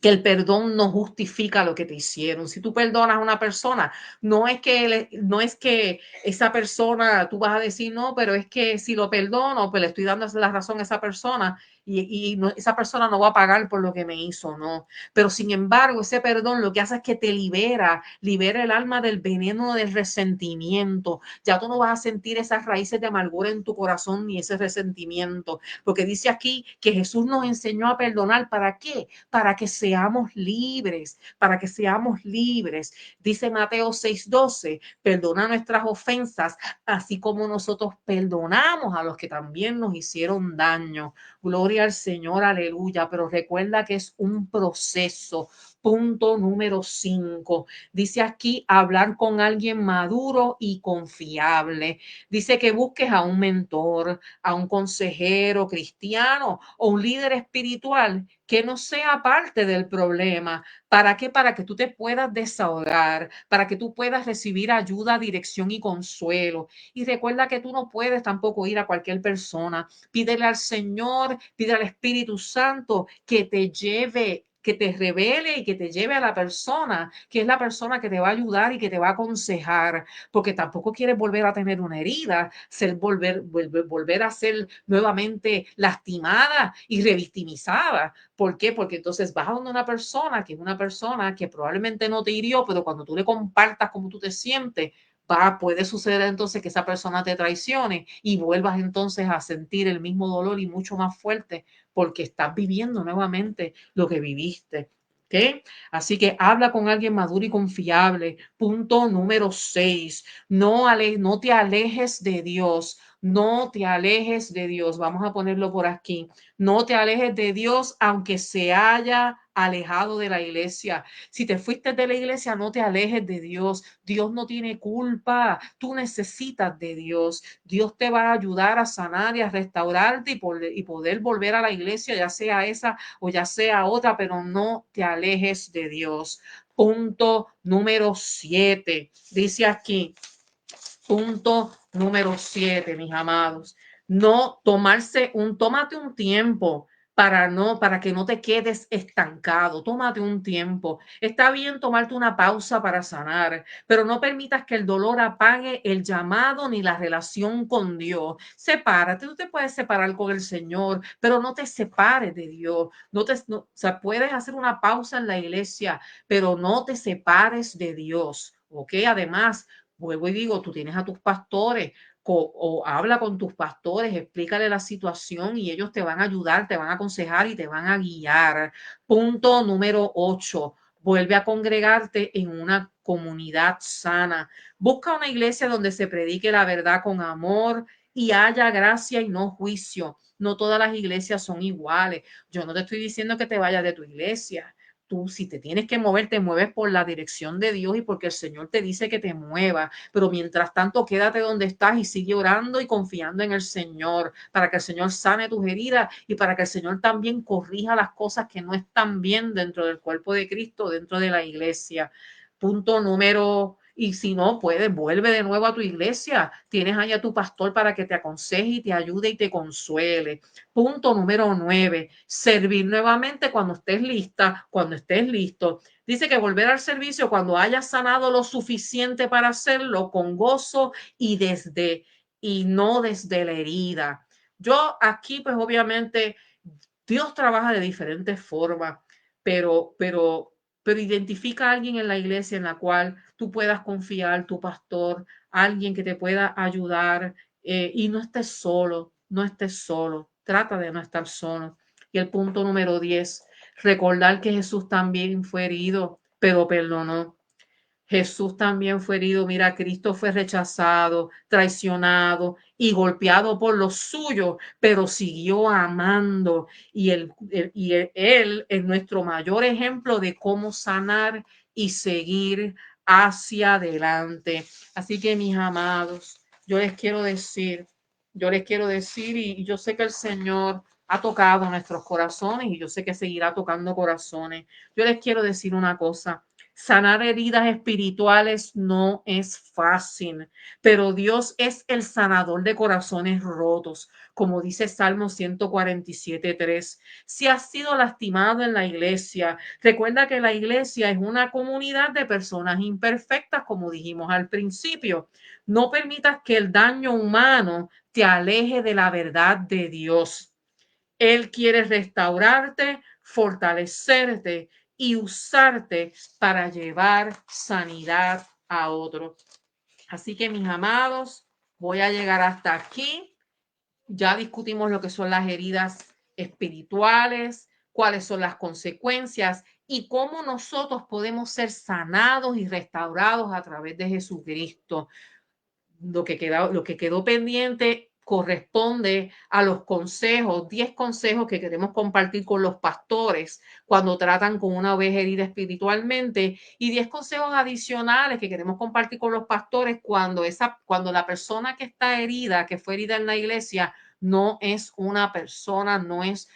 que el perdón no justifica lo que te hicieron. Si tú perdonas a una persona, no es que esa persona, tú vas a decir, no, pero es que si lo perdono, pues le estoy dando la razón a esa persona y no, esa persona no va a pagar por lo que me hizo, no. Pero sin embargo, ese perdón lo que hace es que te libera el alma del veneno del resentimiento. Ya tú no vas a sentir esas raíces de amargura en tu corazón ni ese resentimiento, porque dice aquí que Jesús nos enseñó a perdonar. ¿Para qué? Para que seamos libres, para que seamos libres. Dice Mateo 6:12, perdona nuestras ofensas, así como nosotros perdonamos a los que también nos hicieron daño. Gloria al Señor, aleluya, pero recuerda que es un proceso. Punto número 5. Dice aquí hablar con alguien maduro y confiable. Dice que busques a un mentor, a un consejero cristiano o un líder espiritual que no sea parte del problema. ¿Para qué? Para que tú te puedas desahogar, para que tú puedas recibir ayuda, dirección y consuelo. Y recuerda que tú no puedes tampoco ir a cualquier persona. Pídele al Señor, pídele al Espíritu Santo que te lleve que te revele y que te lleve a la persona, que es la persona que te va a ayudar y que te va a aconsejar, porque tampoco quieres volver a tener una herida, volver a ser nuevamente lastimada y revictimizada. ¿Por qué? Porque entonces vas a donde una persona que es una persona que probablemente no te hirió, pero cuando tú le compartas cómo tú te sientes, puede suceder entonces que esa persona te traicione y vuelvas entonces a sentir el mismo dolor y mucho más fuerte porque estás viviendo nuevamente lo que viviste. ¿Okay? Así que habla con alguien maduro y confiable. Punto número 6. No te alejes de Dios. No te alejes de Dios. Vamos a ponerlo por aquí. No te alejes de Dios aunque se haya alejado de la iglesia. Si te fuiste de la iglesia, no te alejes de Dios. Dios no tiene culpa. Tú necesitas de Dios. Dios te va a ayudar a sanar y a restaurarte y poder volver a la iglesia, ya sea esa o ya sea otra, pero no te alejes de Dios. Punto número 7. Dice aquí, punto número 7, mis amados. No tómate un tiempo para que no te quedes estancado. Tómate un tiempo. Está bien tomarte una pausa para sanar, pero no permitas que el dolor apague el llamado ni la relación con Dios. Sepárate, tú te puedes separar con el Señor, pero no te separes de Dios. O sea, puedes hacer una pausa en la iglesia, pero no te separes de Dios. ¿Ok? Además, vuelvo y digo, tú tienes a tus pastores o habla con tus pastores, explícale la situación y ellos te van a ayudar, te van a aconsejar y te van a guiar. Punto número 8. Vuelve a congregarte en una comunidad sana. Busca una iglesia donde se predique la verdad con amor y haya gracia y no juicio. No todas las iglesias son iguales. Yo no te estoy diciendo que te vayas de tu iglesia. Tú, si te tienes que mover, te mueves por la dirección de Dios y porque el Señor te dice que te muevas. Pero mientras tanto, quédate donde estás y sigue orando y confiando en el Señor para que el Señor sane tus heridas y para que el Señor también corrija las cosas que no están bien dentro del cuerpo de Cristo, dentro de la iglesia. Punto número, y si no puedes, vuelve de nuevo a tu iglesia. Tienes ahí a tu pastor para que te aconseje y te ayude y te consuele. Punto número 9, servir nuevamente cuando estés lista, cuando estés listo. Dice que volver al servicio cuando hayas sanado lo suficiente para hacerlo con gozo y no desde la herida. Yo aquí, pues obviamente, Dios trabaja de diferentes formas, pero, pero, pero identifica a alguien en la iglesia en la cual tú puedas confiar, tu pastor, alguien que te pueda ayudar y no estés solo, no estés solo. Trata de no estar solo. Y el punto número 10, recordar que Jesús también fue herido, pero perdonó. Jesús también fue herido. Mira, Cristo fue rechazado, traicionado y golpeado por los suyos, pero siguió amando. Él es nuestro mayor ejemplo de cómo sanar y seguir hacia adelante. Así que, mis amados, yo les quiero decir, y yo sé que el Señor ha tocado nuestros corazones y yo sé que seguirá tocando corazones. Yo les quiero decir una cosa. Sanar heridas espirituales no es fácil, pero Dios es el sanador de corazones rotos, como dice Salmo 147:3. Si has sido lastimado en la iglesia, recuerda que la iglesia es una comunidad de personas imperfectas, como dijimos al principio. No permitas que el daño humano te aleje de la verdad de Dios. Él quiere restaurarte, fortalecerte y usarte para llevar sanidad a otros. Así que, mis amados, voy a llegar hasta aquí. Ya discutimos lo que son las heridas espirituales, cuáles son las consecuencias y cómo nosotros podemos ser sanados y restaurados a través de Jesucristo. Lo que quedó pendiente corresponde a los consejos, 10 consejos que queremos compartir con los pastores cuando tratan con una oveja herida espiritualmente y 10 consejos adicionales que queremos compartir con los pastores cuando la persona que está herida, que fue herida en la iglesia, no es una persona, no es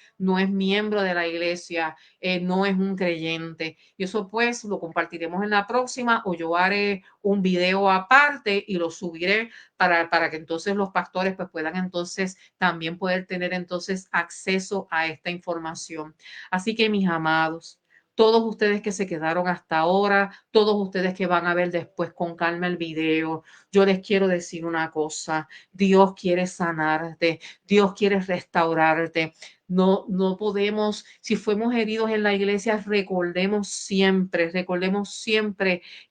miembro de la iglesia, no es un creyente. Y eso pues lo compartiremos en la próxima o yo haré un video aparte y lo subiré para que entonces los pastores pues puedan entonces también poder tener entonces acceso a esta información. Así que mis amados, todos ustedes que se quedaron hasta ahora, todos ustedes que van a ver después con calma el video, yo les quiero decir una cosa, Dios quiere sanarte, Dios quiere restaurarte. No, no podemos, si fuimos heridos en la iglesia, recordemos siempre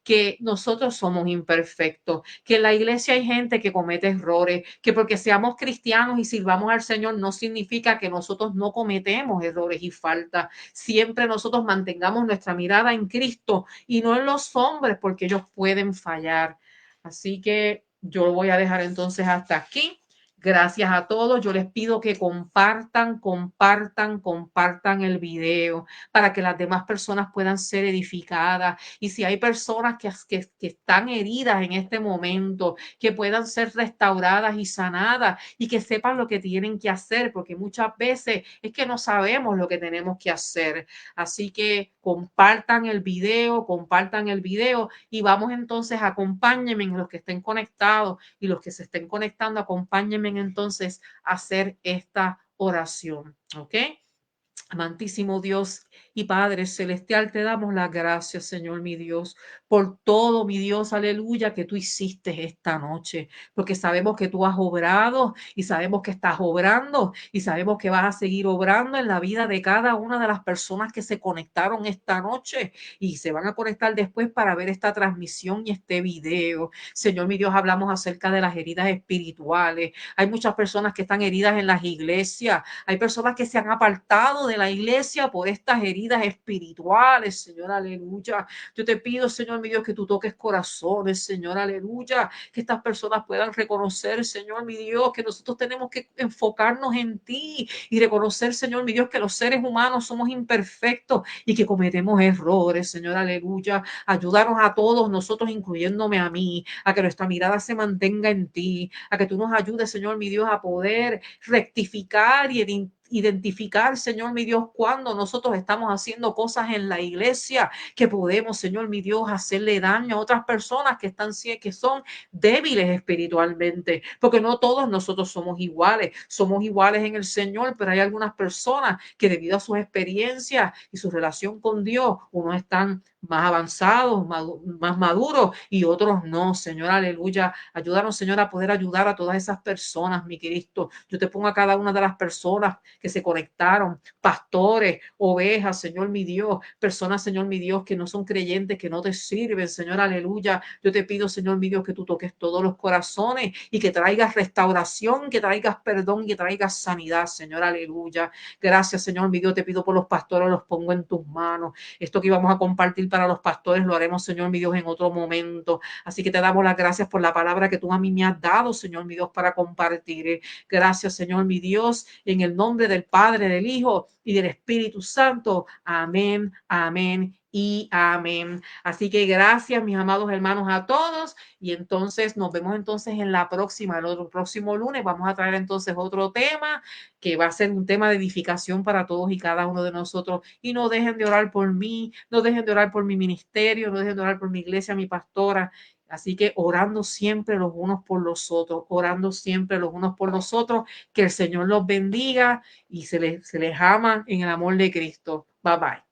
que nosotros somos imperfectos, que en la iglesia hay gente que comete errores, que porque seamos cristianos y sirvamos al Señor no significa que nosotros no cometemos errores y faltas. Siempre nosotros mantengamos nuestra mirada en Cristo y no en los hombres, porque ellos pueden fallar. Así que yo lo voy a dejar entonces hasta aquí. Gracias a todos. Yo les pido que compartan el video para que las demás personas puedan ser edificadas. Y si hay personas que están heridas en este momento, que puedan ser restauradas y sanadas y que sepan lo que tienen que hacer, porque muchas veces es que no sabemos lo que tenemos que hacer. Así que compartan el video y vamos entonces, acompáñenme los que estén conectados y los que se estén conectando, acompáñenme entonces a hacer esta oración, ¿ok? Amantísimo Dios y Padre Celestial, te damos las gracias, Señor mi Dios, por todo, mi Dios, aleluya, que tú hiciste esta noche, porque sabemos que tú has obrado y sabemos que estás obrando y sabemos que vas a seguir obrando en la vida de cada una de las personas que se conectaron esta noche y se van a conectar después para ver esta transmisión y este video. Señor mi Dios, hablamos acerca de las heridas espirituales. Hay muchas personas que están heridas en las iglesias, hay personas que se han apartado de la iglesia por estas heridas espirituales, Señor, aleluya. Yo te pido, Señor mi Dios, que tú toques corazones, Señor, aleluya, que estas personas puedan reconocer, Señor mi Dios, que nosotros tenemos que enfocarnos en ti y reconocer, Señor mi Dios, que los seres humanos somos imperfectos y que cometemos errores, Señor, aleluya. Ayúdanos a todos nosotros, incluyéndome a mí, a que nuestra mirada se mantenga en ti, a que tú nos ayudes, Señor mi Dios, a poder rectificar y identificar, Señor mi Dios, cuando nosotros estamos haciendo cosas en la iglesia que podemos, Señor mi Dios, hacerle daño a otras personas que son débiles espiritualmente, porque no todos nosotros somos iguales en el Señor, pero hay algunas personas que debido a sus experiencias y su relación con Dios, unos están más avanzados, más maduros y otros no, Señor, aleluya. Ayúdanos, Señor, a poder ayudar a todas esas personas, mi Cristo. Yo te pongo a cada una de las personas que se conectaron, pastores, ovejas, Señor, mi Dios, personas, Señor, mi Dios, que no son creyentes, que no te sirven, Señor, aleluya. Yo te pido, Señor, mi Dios, que tú toques todos los corazones y que traigas restauración, que traigas perdón y que traigas sanidad, Señor, aleluya. Gracias, Señor, mi Dios, te pido por los pastores, los pongo en tus manos. Esto que íbamos a compartir para los pastores lo haremos, Señor, mi Dios, en otro momento. Así que te damos las gracias por la palabra que tú a mí me has dado, Señor, mi Dios, para compartir. Gracias, Señor, mi Dios, en el nombre del Padre, del Hijo y del Espíritu Santo. Amén, amén y amén. Así que gracias, mis amados hermanos, a todos. Y entonces nos vemos entonces en la próxima, el próximo lunes. Vamos a traer entonces otro tema que va a ser un tema de edificación para todos y cada uno de nosotros. Y no dejen de orar por mí, no dejen de orar por mi ministerio, no dejen de orar por mi iglesia, mi pastora. Así que orando siempre los unos por los otros, orando siempre los unos por los otros, que el Señor los bendiga y se les ama en el amor de Cristo. Bye bye.